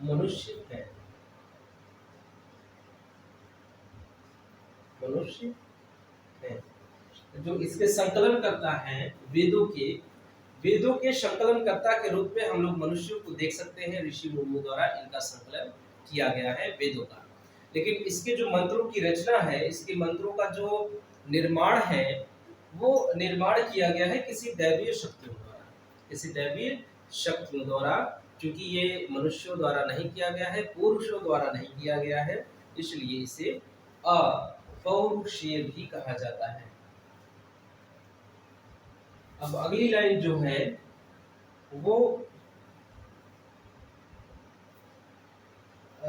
मनुष्य है। मनुष्य है। जो इसके संकलन करता है वेदों के संकलन कर्ता के रूप में हम लोग मनुष्यों को देख सकते हैं। ऋषि मुनियों द्वारा इनका संकलन किया गया है वेदों का। लेकिन इसके जो मंत्रों की रचना है, इसके मंत्रों का जो निर्माण है, वो निर्माण किया गया है किसी दैवीय शक्तियों द्वारा। किसी दैवीय शक्तियों द्वारा, क्योंकि ये मनुष्यों द्वारा नहीं किया गया है, पुरुषों द्वारा नहीं किया गया है, इसलिए इसे अपौरुषीय भी कहा जाता है। अब अगली लाइन जो है वो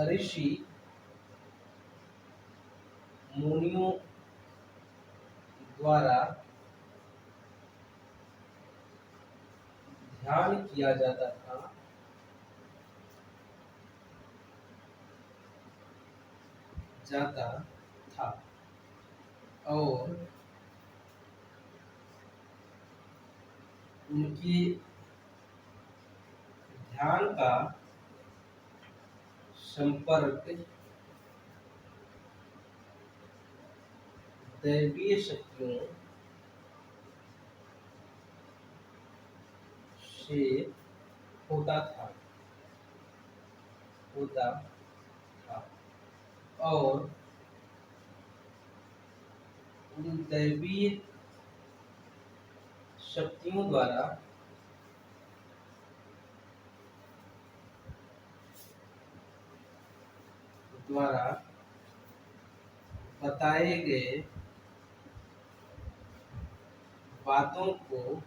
ऋषि मुनियों द्वारा ध्यान किया जाता था और उनके ध्यान का संपर्क दैवीय शक्तियों से होता था और उन दैवीय शक्तियों द्वारा बताए गए बातों को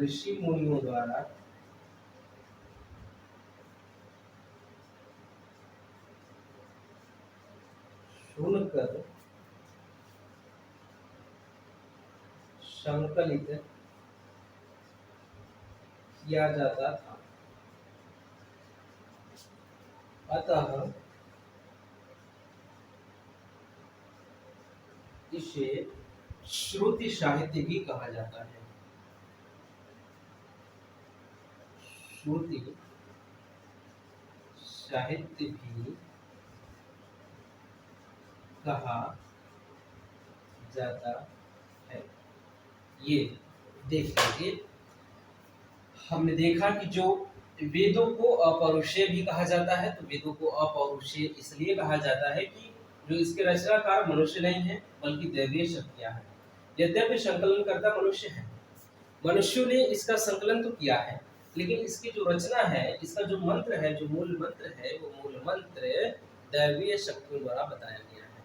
ऋषि मुनियों द्वारा सुनकर संकलित किया जाता था। अतः इसे श्रुति साहित्य भी कहा जाता है। श्रुति साहित्य भी कहा जाता है। ये देख लीजिए, हमने देखा कि जो वेदों को अपौरुषीय भी कहा जाता है, तो वेदों को अपौरुषीय इसलिए कहा जाता है कि जो इसके रचनाकार मनुष्य नहीं है बल्कि दैवीय शक्तियां हैं। यद्यपि संकलन करता मनुष्य है, मनुष्यों ने इसका संकलन तो किया है, लेकिन इसकी जो रचना है, इसका जो मंत्र है, जो मूल मंत्र है, वो मूल मंत्र दैवीय शक्तियों द्वारा बताया गया है,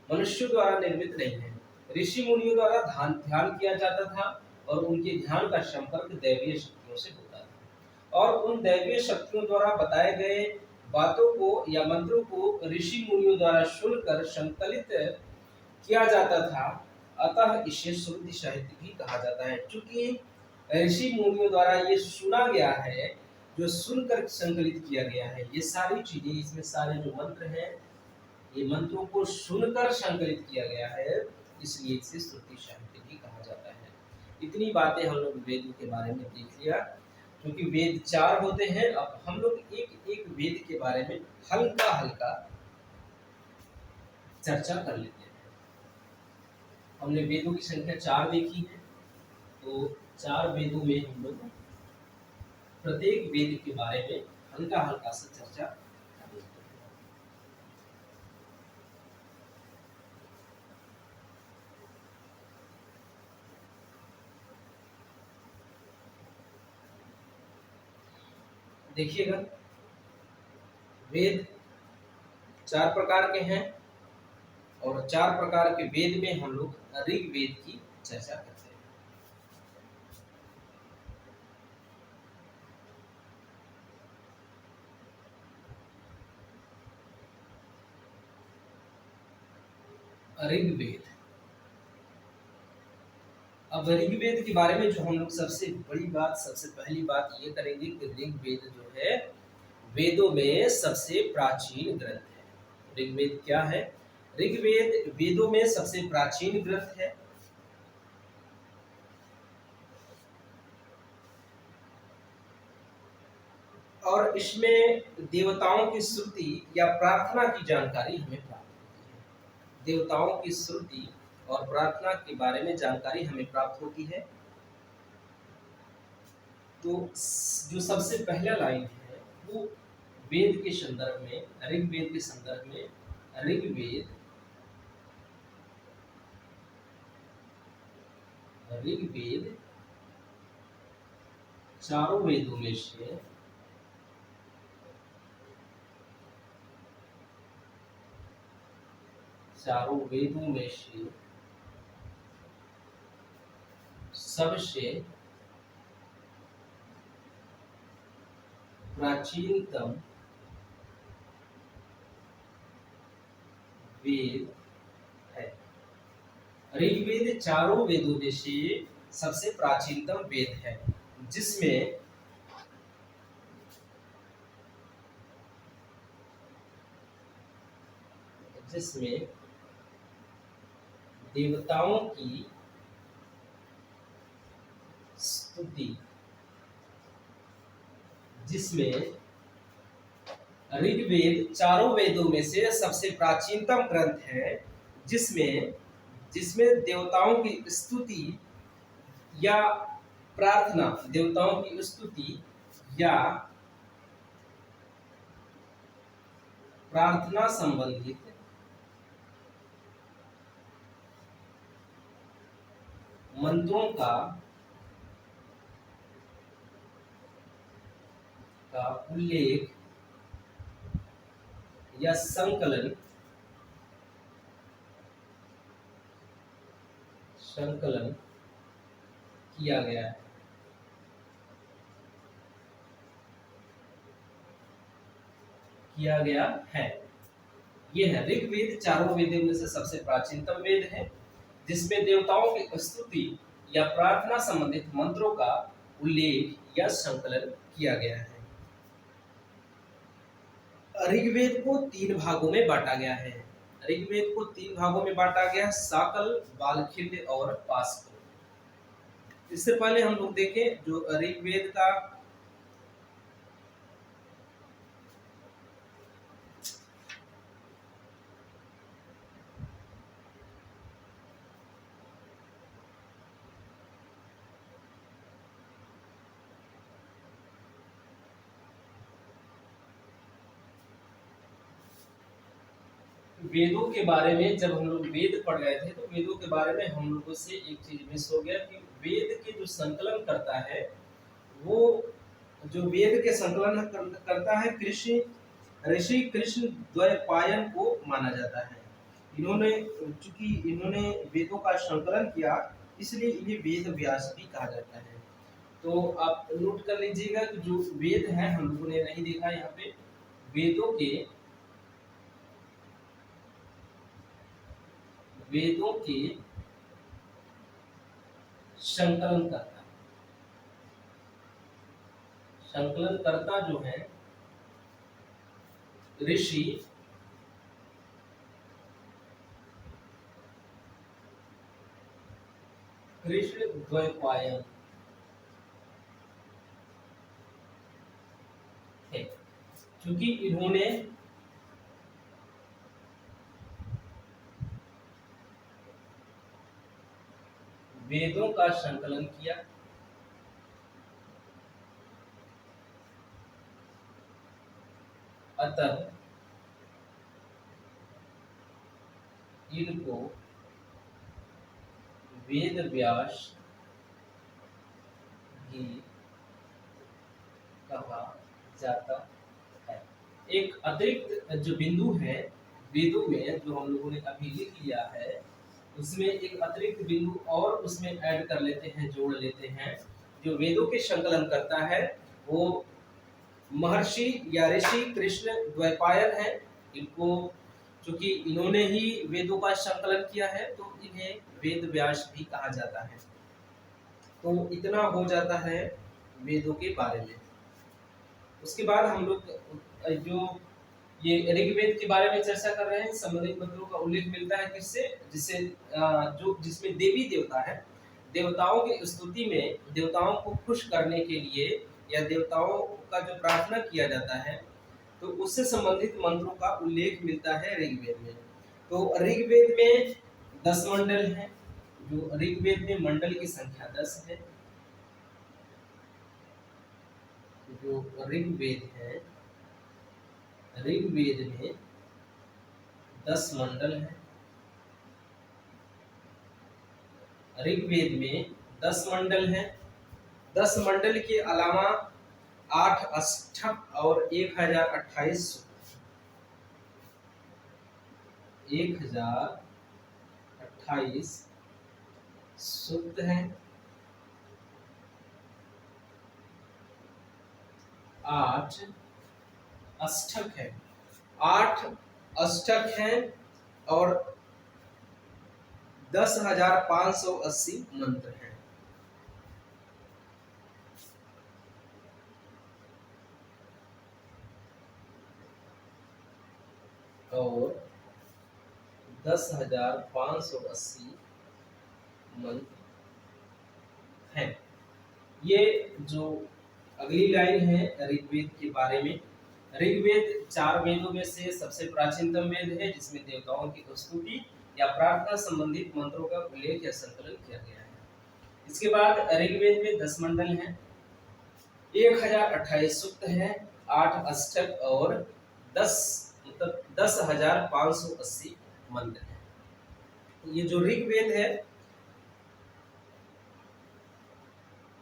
मनुष्यों द्वारा निर्मित नहीं है। ऋषि मुनियों द्वारा ध्यान किया जाता था और उनके ध्यान का संपर्क दैवीय शक्तियों से होता था और उन दैवीय शक्तियों द्वारा बताए गए बातों को या मंत्रों को ऋषि मुनियों द्वारा सुनकर संकलित किया जाता था। अतः इसे श्रुति साहित्य भी कहा जाता है, क्योंकि ऋषि मुनियों द्वारा ये सुना गया है, जो सुनकर संकलित किया गया है। ये सारी चीजें, इसमें सारे जो मंत्र हैं, ये मंत्रों को सुनकर संकलित किया गया है, इसलिए इसे श्रुति साहित्य भी कहा जाता है। इतनी बातें हम लोग वेदों के बारे में देख लिया। क्योंकि वेद 4 होते हैं। अब हम लोग एक एक वेद के बारे में हल्का हल्का चर्चा कर लेते हैं। हमने वेदों की संख्या 4 देखी है, तो 4 वेदों में हम लोग प्रत्येक वेद के बारे में हल्का हल्का सा चर्चा कर लेते हैं। देखिएगा, वेद 4 प्रकार के हैं, और 4 प्रकार के वेद में हम लोग ऋग्वेद की चर्चा करते हैं। ऋग्वेद, अब ऋग्वेद के बारे में जो हम लोग सबसे बड़ी बात, सबसे पहली बात ये करेंगे कि ऋग्वेद जो है वेदों में सबसे प्राचीन ग्रंथ है। ऋग्वेद क्या है? ऋग्वेद वेदों में सबसे प्राचीन ग्रंथ है। और इसमें देवताओं की स्तुति या प्रार्थना की जानकारी हमें प्राप्त होती है। देवताओं की स्तुति और प्रार्थना के बारे में जानकारी हमें प्राप्त होती है। तो जो सबसे पहला लाइन है वो वेद के संदर्भ में, ऋग्वेद के संदर्भ में, ऋग्वेद ऋग्वेद चारों वेदों में से सबसे प्राचीनतम वेद है। ऋग्वेद चारों वेदों में से सबसे प्राचीनतम वेद है, जिसमें देवताओं की स्तुति, जिसमें ऋग्वेद चारों वेदों में से सबसे प्राचीनतम ग्रंथ है, जिसमें जिसमें देवताओं की स्तुति या प्रार्थना, देवताओं की स्तुति या प्रार्थना संबंधित मंत्रों का उल्लेख या संकलन किया गया है। यह है ऋग्वेद चारों वेदों में से सबसे प्राचीनतम वेद है, जिसमें देवताओं की स्तुति या प्रार्थना संबंधित मंत्रों का उल्लेख या संकलन किया गया है। ऋग्वेद को 3 भागों में बांटा गया है। ऋग्वेद को 3 भागों में बांटा गया है, साकल, बालखिंड और पास्कल। इससे पहले हम लोग देखें जो ऋग्वेद का वेदों के बारे में, जब हम लोग वेद पढ़ रहे थे तो वेदों के बारे में हम लोगों से एक चीज मिस हो गया कि वेद के जो संकलन करता है, वो जो वेद के संकलन करता है ऋषि कृष्ण द्वैपायन को माना जाता है। चूंकि इन्होंने वेदों का संकलन किया, इसलिए इन्हें वेद व्यास भी कहा जाता है। तो आप नोट कर लीजिएगा कि जो वेद है, हम लोगों ने नहीं देखा यहाँ पे, वेदों के संकलन करता जो है ऋषि कृष्ण द्वैपायन है, क्योंकि इन्होंने वेदों का संकलन किया, अतः इनको वेद व्यास भी कहा जाता है। एक अतिरिक्त जो बिंदु है वेदों में, जो हम लोगों ने अभी लिख लिया है, उसमें एक अतिरिक्त बिंदु और उसमें ऐड कर लेते हैं, जोड़ लेते हैं। जो वेदों के संकलन करता है वो महर्षि या ऋषि कृष्ण द्वैपायन है। इनको, चूंकि इन्होंने ही वेदों का संकलन किया है, तो इन्हें वेद व्यास भी कहा जाता है। तो इतना हो जाता है वेदों के बारे में। उसके बाद हम लोग जो ये ऋग्वेद के बारे में चर्चा कर रहे हैं, संबंधित मंत्रों का उल्लेख मिलता है किससे, जिससे जो जिसमें देवी देवता है, देवताओं की स्तुति में देवताओं को खुश करने के लिए या देवताओं का जो प्रार्थना किया जाता है, तो उससे संबंधित मंत्रों का उल्लेख मिलता है ऋग्वेद में। तो ऋग्वेद में 10 मंडल हैं। जो ऋग्वेद में मंडल की संख्या 10 है। जो ऋग्वेद है, ऋग्वेद में 10 मंडल हैं। ऋग्वेद में 10 मंडल हैं। 10 मंडल के अलावा 8 अष्टक और 1028 सूक्त हैं। 8 अष्टक है, 8 अष्टक हैं और 10,580 मंत्र हैं। और 10,580 मंत्र हैं। ये जो अगली लाइन है ऋग्वेद के बारे में। ऋग्वेद 4 वेदों में से सबसे प्राचीनतम वेद है, जिसमें देवताओं की स्तुति या प्रार्थना संबंधित मंत्रों का उल्लेख या संकलन किया गया है। इसके बाद ऋग्वेद में 10 मंडल हैं, 1028 सूक्त हैं, 8 अष्टक और 10,580 मंत्र हैं। ये जो ऋग्वेद है,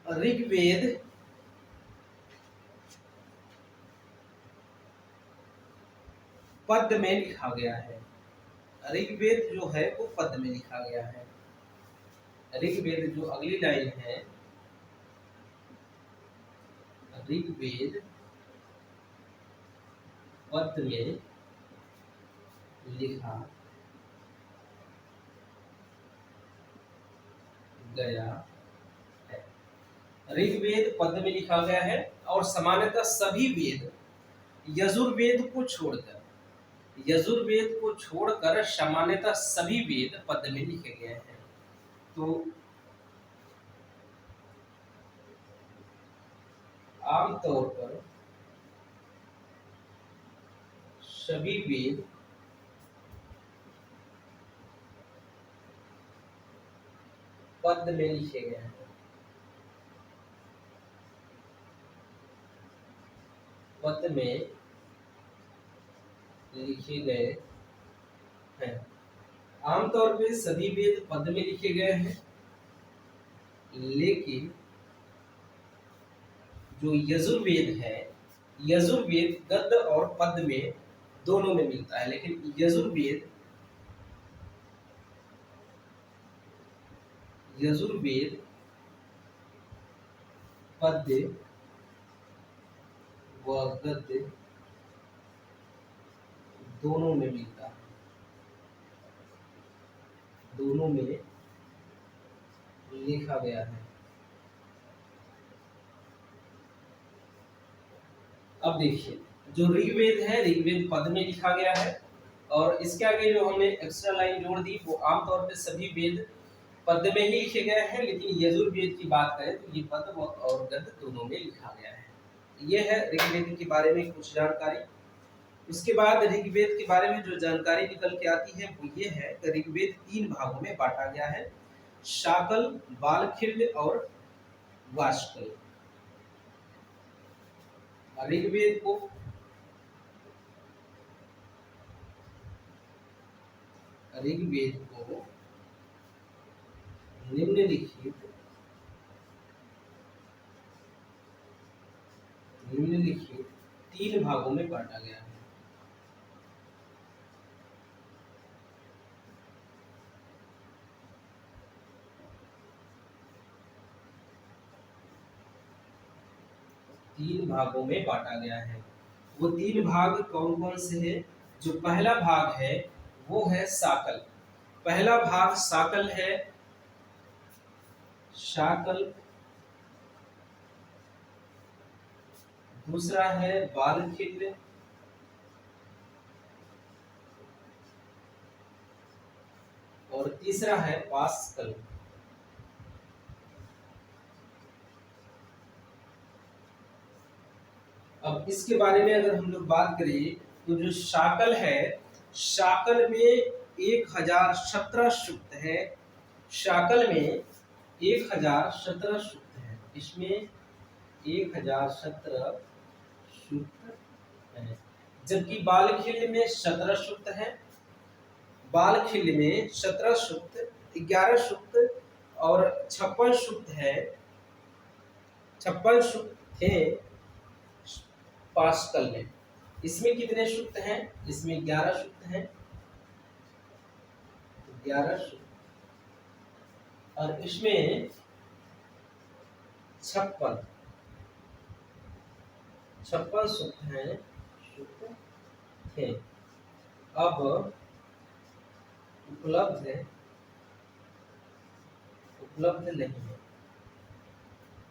ऋग्वेद पद में लिखा गया है। ऋग्वेद जो है वो पद में लिखा गया है। ऋग्वेद जो अगली लाइन है, ऋग्वेद पद में लिखा गया है। ऋग्वेद पद में लिखा गया है और सामान्यतः सभी वेद यजुर्वेद को छोड़कर सामान्यतः सभी वेद पद में लिखे गए हैं। तो आमतौर पर सभी वेद पद में लिखे गए हैं। पद में लिखे गए हैं। आमतौर पे सभी वेद पद में लिखे गए हैं, लेकिन जो यजुर्वेद है, यजुर्वेद गद्य और पद में दोनों में मिलता है, लेकिन यजुर्वेद पद्य व गद्य दोनों में मिलता है, दोनों में लिखा गया है। अब देखिए, जो ऋग्वेद है, ऋग्वेद पद में लिखा गया है, और इसके आगे जो हमने एक्स्ट्रा लाइन जोड़ दी, वो आमतौर पे सभी वेद पद में ही लिखे गए हैं, लेकिन यजुर्वेद की बात करें तो ये पद और गद्य दोनों में लिखा गया है। ये है ऋग्वेद के बारे में कुछ जानकारी। उसके बाद ऋग्वेद के बारे में जो जानकारी निकल के आती है वो ये है कि ऋग्वेद 3 भागों में बांटा गया है, शाकल, बालखिल्य और वाष्कल। ऋग्वेद को निम्नलिखित निम्नलिखित 3 भागों में बांटा गया है। तीन भागों में बांटा गया है। वो 3 भाग कौन कौन से हैं? जो पहला भाग है वो है साकल। पहला भाग साकल है, शाकल। दूसरा है बालखिल्य। और तीसरा है पास्कल। अब इसके बारे में अगर हम लोग बात करें तो जो शाकल है, शाकल में 1017 सूक्त है। शाकल में 1017 सूक्त है। इसमें 1017 सूक्त है। जबकि बालखिल्य में 17 सूक्त है। बालखिल्य में 17 सूक्त, 11 सूक्त और 56 सूक्त है। 56 सूक्त थे पास्कल में। इसमें कितने सूक्त हैं? इसमें 11 सूक्त हैं। 11 सूक्त। और इसमें 56 सूक्त हैं, सूक्त थे। अब उपलब्ध नहीं है।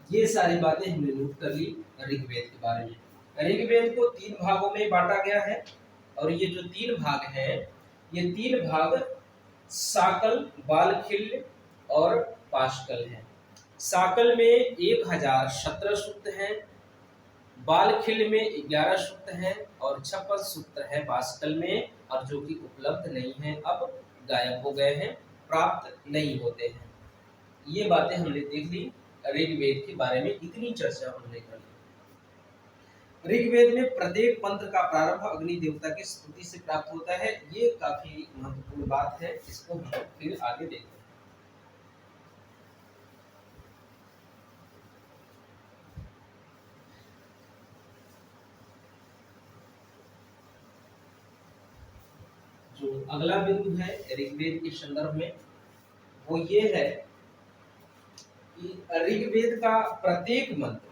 ये सारी बातें हमने नोट कर ली ऋग्वेद के बारे में। ऋग्वेद को 3 भागों में बांटा गया है और ये जो 3 भाग हैं, ये 3 भाग साकल, बालखिल्य और पास्कल हैं। साकल में 1017 सूक्त हैं, बालखिल्य में 11 सूक्त हैं और 56 सूक्त है पास्कल में, और जो कि उपलब्ध नहीं है, अब गायब हो गए हैं, प्राप्त नहीं होते हैं। ये बातें हमने देख ली ऋग्वेद के बारे में, इतनी चर्चा हमने कर ली। ऋग्वेद में प्रत्येक मंत्र का प्रारंभ अग्नि देवता की स्तुति से प्राप्त होता है। ये काफी महत्वपूर्ण बात है, इसको हम फिर आगे देखते हैं। जो अगला बिंदु है ऋग्वेद के संदर्भ में वो ये है कि ऋग्वेद का प्रत्येक मंत्र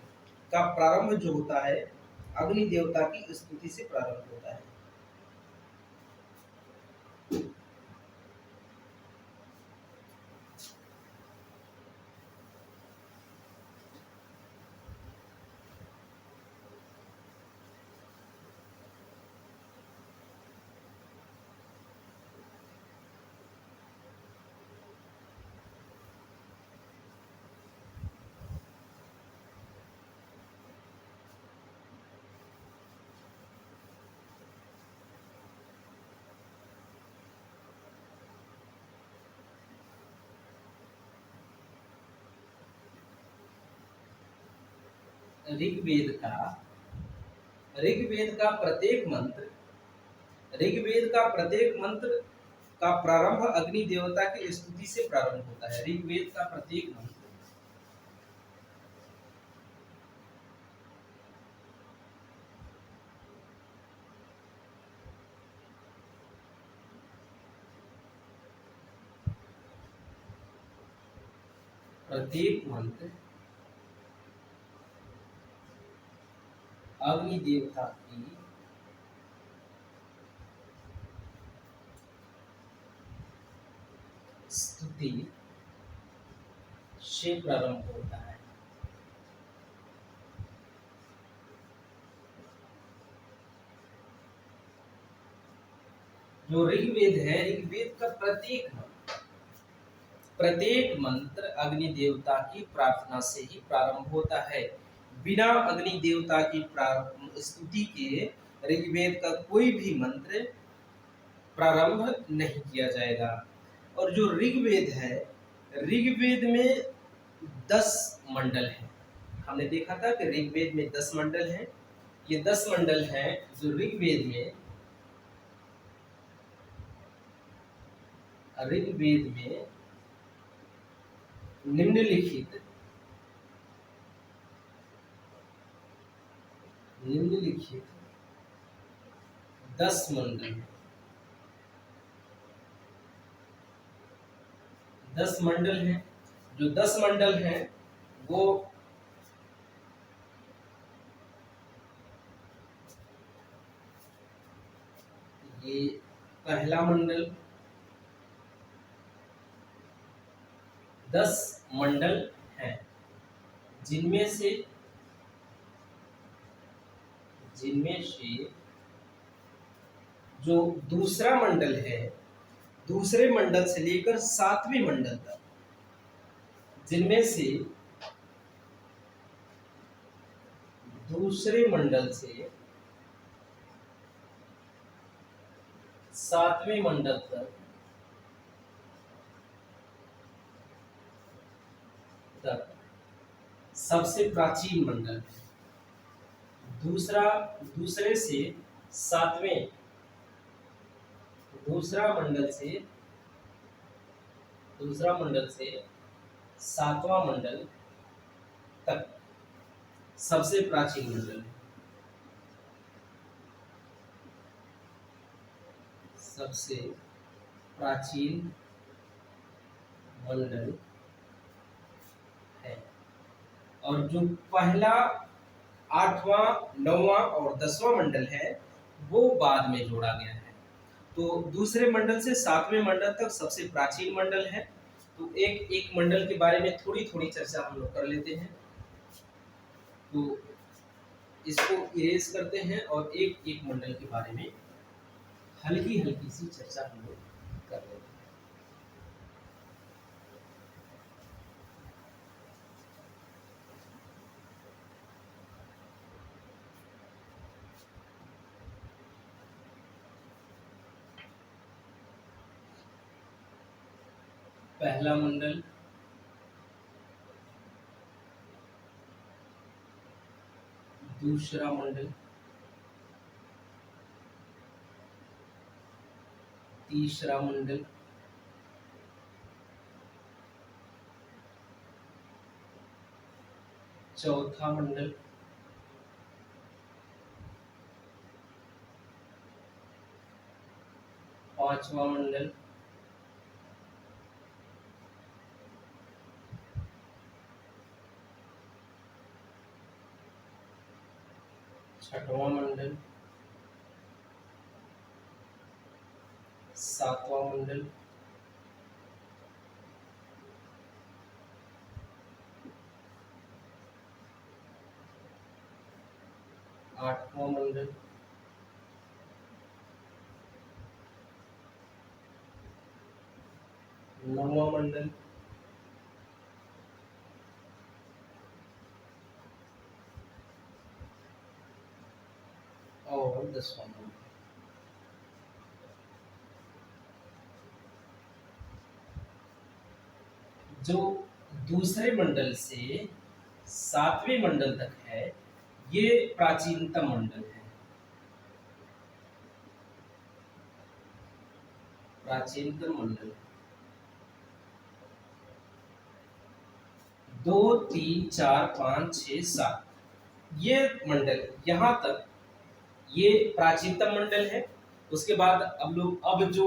का प्रारंभ जो होता है अग्नि देवता की स्तुति से प्रारंभ होता है। ऋग्वेद का प्रत्येक मंत्र का प्रारंभ अग्नि देवता की स्तुति से प्रारंभ होता है। ऋग्वेद का प्रत्येक मंत्र अग्नि देवता की स्तुति से प्रारंभ होता है। जो ऋग्वेद है, ऋग्वेद का प्रत्येक मंत्र अग्नि देवता की प्रार्थना से ही प्रारंभ होता है। बिना अग्नि देवता की स्तुति के ऋग्वेद का कोई भी मंत्र प्रारंभ नहीं किया जाएगा। और जो ऋग्वेद है, ऋग्वेद में 10 मंडल हैं। हमने देखा था कि ऋग्वेद में 10 मंडल हैं। ये 10 मंडल हैं जो ऋग्वेद में निम्नलिखित 10 मंडल हैं। 10 मंडल हैं। जो 10 मंडल हैं वो ये पहला मंडल, 10 मंडल हैं जिनमें से जो दूसरा मंडल है, दूसरे मंडल से लेकर 7वें मंडल तक, जिनमें से दूसरे मंडल से 7वें मंडल तक सबसे प्राचीन मंडल है। दूसरे से 7वें, दूसरा मंडल से 7वां मंडल तक सबसे प्राचीन मंडल है। सबसे प्राचीन मंडल है। और जो पहला 8वां 9वां और 10वां मंडल है वो बाद में जोड़ा गया है। तो दूसरे मंडल से 7वें मंडल तक सबसे प्राचीन मंडल है। तो एक एक मंडल के बारे में थोड़ी थोड़ी चर्चा हम लोग कर लेते हैं। तो इसको इरेज करते हैं और एक एक मंडल के बारे में हल्की हल्की सी चर्चा हम लोग कर लेते हैं। पहला मंडल, दूसरा मंडल, तीसरा मंडल, चौथा मंडल, पांचवा मंडल, छठवां मंडल, सातवां मंडल, आठवां मंडल, नौवां मंडल, और 10वां मंडल। जो दूसरे मंडल से 7वें मंडल तक है ये प्राचीनतम मंडल है। प्राचीनतम मंडल 2 3 4 5 6 7 ये मंडल यहाँ तक ये प्राचीनतम मंडल है। उसके बाद अब जो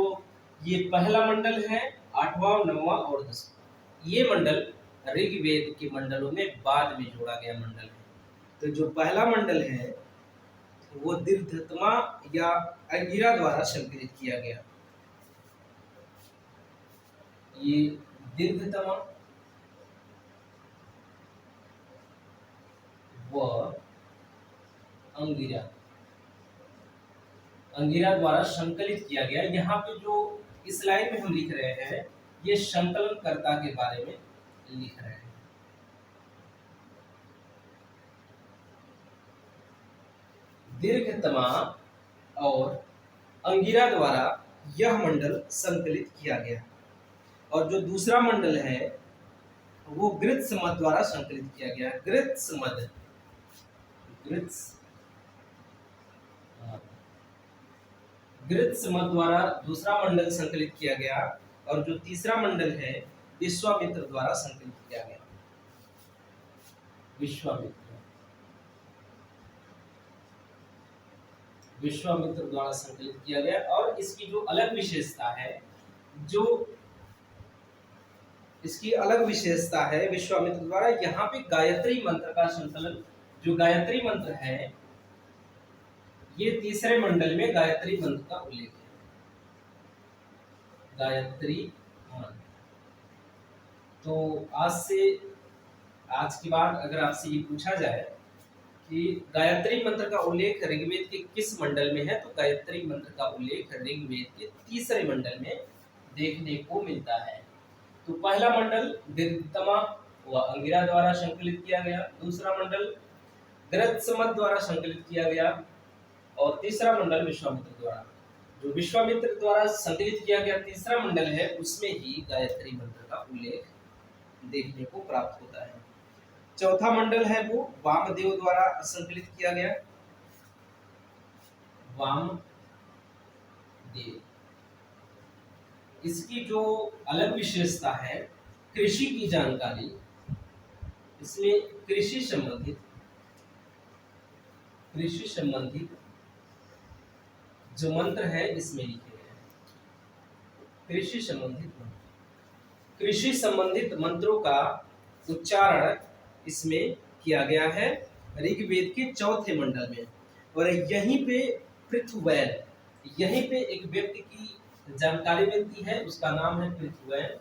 ये पहला मंडल है 8वां 9वां और 10वां, ये मंडल ऋग्वेद के मंडलों में बाद में जोड़ा गया मंडल है। तो जो पहला मंडल है वो दीर्घतमा या अंगिरा द्वारा संकलित किया गया। ये दीर्घतमा व अंगिरा द्वारा संकलित किया गया। यहाँ पे जो इस लाइन में हम लिख रहे हैं ये संकलनकर्ता के बारे में लिख रहे हैं। दीर्घतमा और अंगिरा द्वारा यह मंडल संकलित किया गया। और जो दूसरा मंडल है वो गृत्समद द्वारा संकलित किया गया। गृत्समद, गृत्समद द्वारा दूसरा मंडल संकलित किया गया। और जो तीसरा मंडल है विश्वामित्र द्वारा संकलित किया गया। विश्वामित्र द्वारा संकलित किया गया। और इसकी जो अलग विशेषता है, विश्वामित्र द्वारा यहाँ पे गायत्री मंत्र का संकलन, जो गायत्री मंत्र है ये तीसरे मंडल में गायत्री मंत्र का उल्लेख है। गायत्री मंत्र। तो आज की बात अगर आपसे ये पूछा जाए कि गायत्री मंत्र का उल्लेख ऋग्वेद के किस मंडल में है, तो गायत्री मंत्र का उल्लेख ऋग्वेद के तीसरे मंडल में देखने को मिलता है। तो पहला मंडल दीर्घतमा व अंगिरा द्वारा संकलित किया गया, दूसरा मंडल गृत्समद द्वारा संकलित किया गया और तीसरा मंडल विश्वामित्र द्वारा। जो विश्वामित्र द्वारा संकलित किया गया तीसरा मंडल है उसमें ही गायत्री मंत्र का उल्लेख देखने को प्राप्त होता है। चौथा मंडल है वो वामदेव द्वारा संकलित किया गया। वामदेव, इसकी जो अलग विशेषता है कृषि की जानकारी, इसमें कृषि संबंधित जो मंत्र है इसमें लिखे गए हैं। कृषि संबंधित मंत्रों का उच्चारण इसमें किया गया है ऋग्वेद के चौथे मंडल में। और यहीं पे पृथुवैन, यहीं पे एक व्यक्ति की जानकारी मिलती है, उसका नाम है पृथुवैन।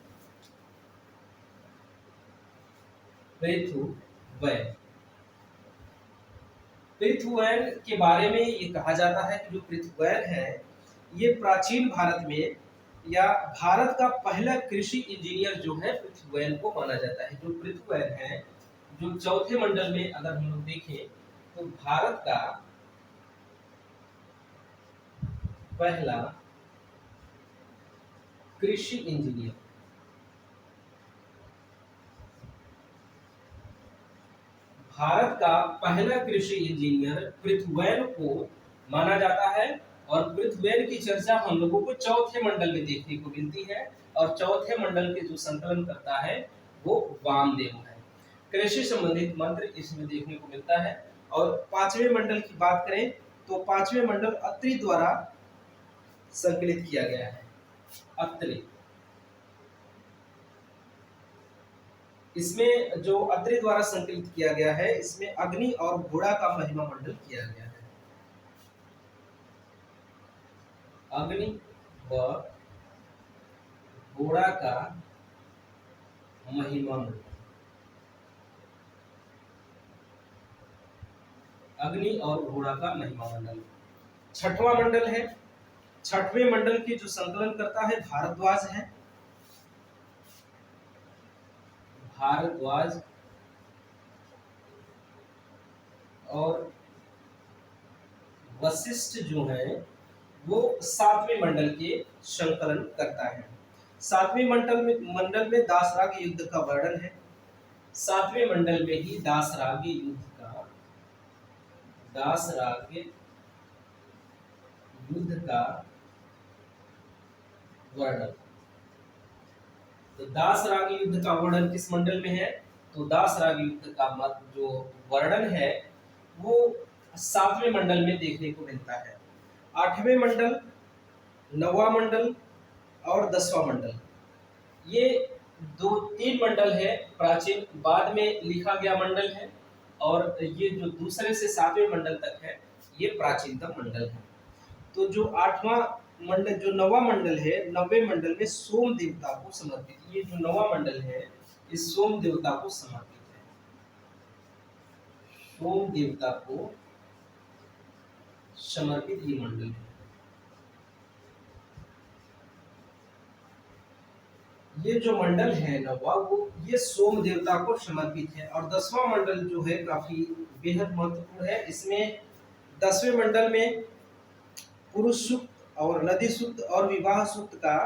पृथुवैन के बारे में ये कहा जाता है कि जो पृथुवैन है ये प्राचीन भारत में या भारत का पहला कृषि इंजीनियर जो है पृथुवैन को माना जाता है। जो पृथुवैन है, जो चौथे मंडल में अगर हम लोग देखें तो भारत का पहला कृषि इंजीनियर, भारत का पहला कृषि इंजीनियर पृथुवैन को माना जाता है। और पृथुवैन की चर्चा हम लोगों को चौथे मंडल में देखने को मिलती है और चौथे मंडल के जो संकलन करता है वो वामदेव है। कृषि संबंधित मंत्र इसमें देखने को मिलता है। और पांचवें मंडल की बात करें तो पांचवें मंडल अत्रि द्वारा संकलित किया गया है। अत्रि, इसमें जो अत्रि द्वारा संकलित किया गया है इसमें अग्नि और घोड़ा का महिमा मंडल किया गया है। अग्नि व घोड़ा का महिमा मंडल, अग्नि और घोड़ा का महिमा मंडल। छठवां मंडल है, छठवें मंडल की जो संकलन करता है भारद्वाज है। भारद्वाज और वशिष्ठ जो है वो सातवें मंडल के संकलन करता है। सातवें मंडल में दासराग युद्ध का वर्णन है। सातवें मंडल में ही दासराग युद्ध का वर्णन। तो दासराग युद्ध का वर्णन किस मंडल में है, तो दासराग युद्ध का जो वर्णन है वो सातवें मंडल में देखने को मिलता है। आठवें मंडल, नौवां मंडल और 10वां मंडल, ये तीन मंडल है प्राचीन, बाद में लिखा गया मंडल है। और ये जो दूसरे से सातवें मंडल तक है ये प्राचीनतम मंडल है। तो जो आठवां मंडल, जो नौवां मंडल है, नौवें मंडल में सोम देवता को समर्पित, ये जो नौवां मंडल है इस सोम देवता को समर्पित है। सोम देवता को समर्पित ये मंडल है। ये जो मंडल है नौवां, वो ये सोम देवता को समर्पित है। और 10वां मंडल जो है काफी बेहद महत्वपूर्ण है। इसमें 10वें मंडल में पुरुष सूक्त और नदी सूक्त और विवाह सूक्त का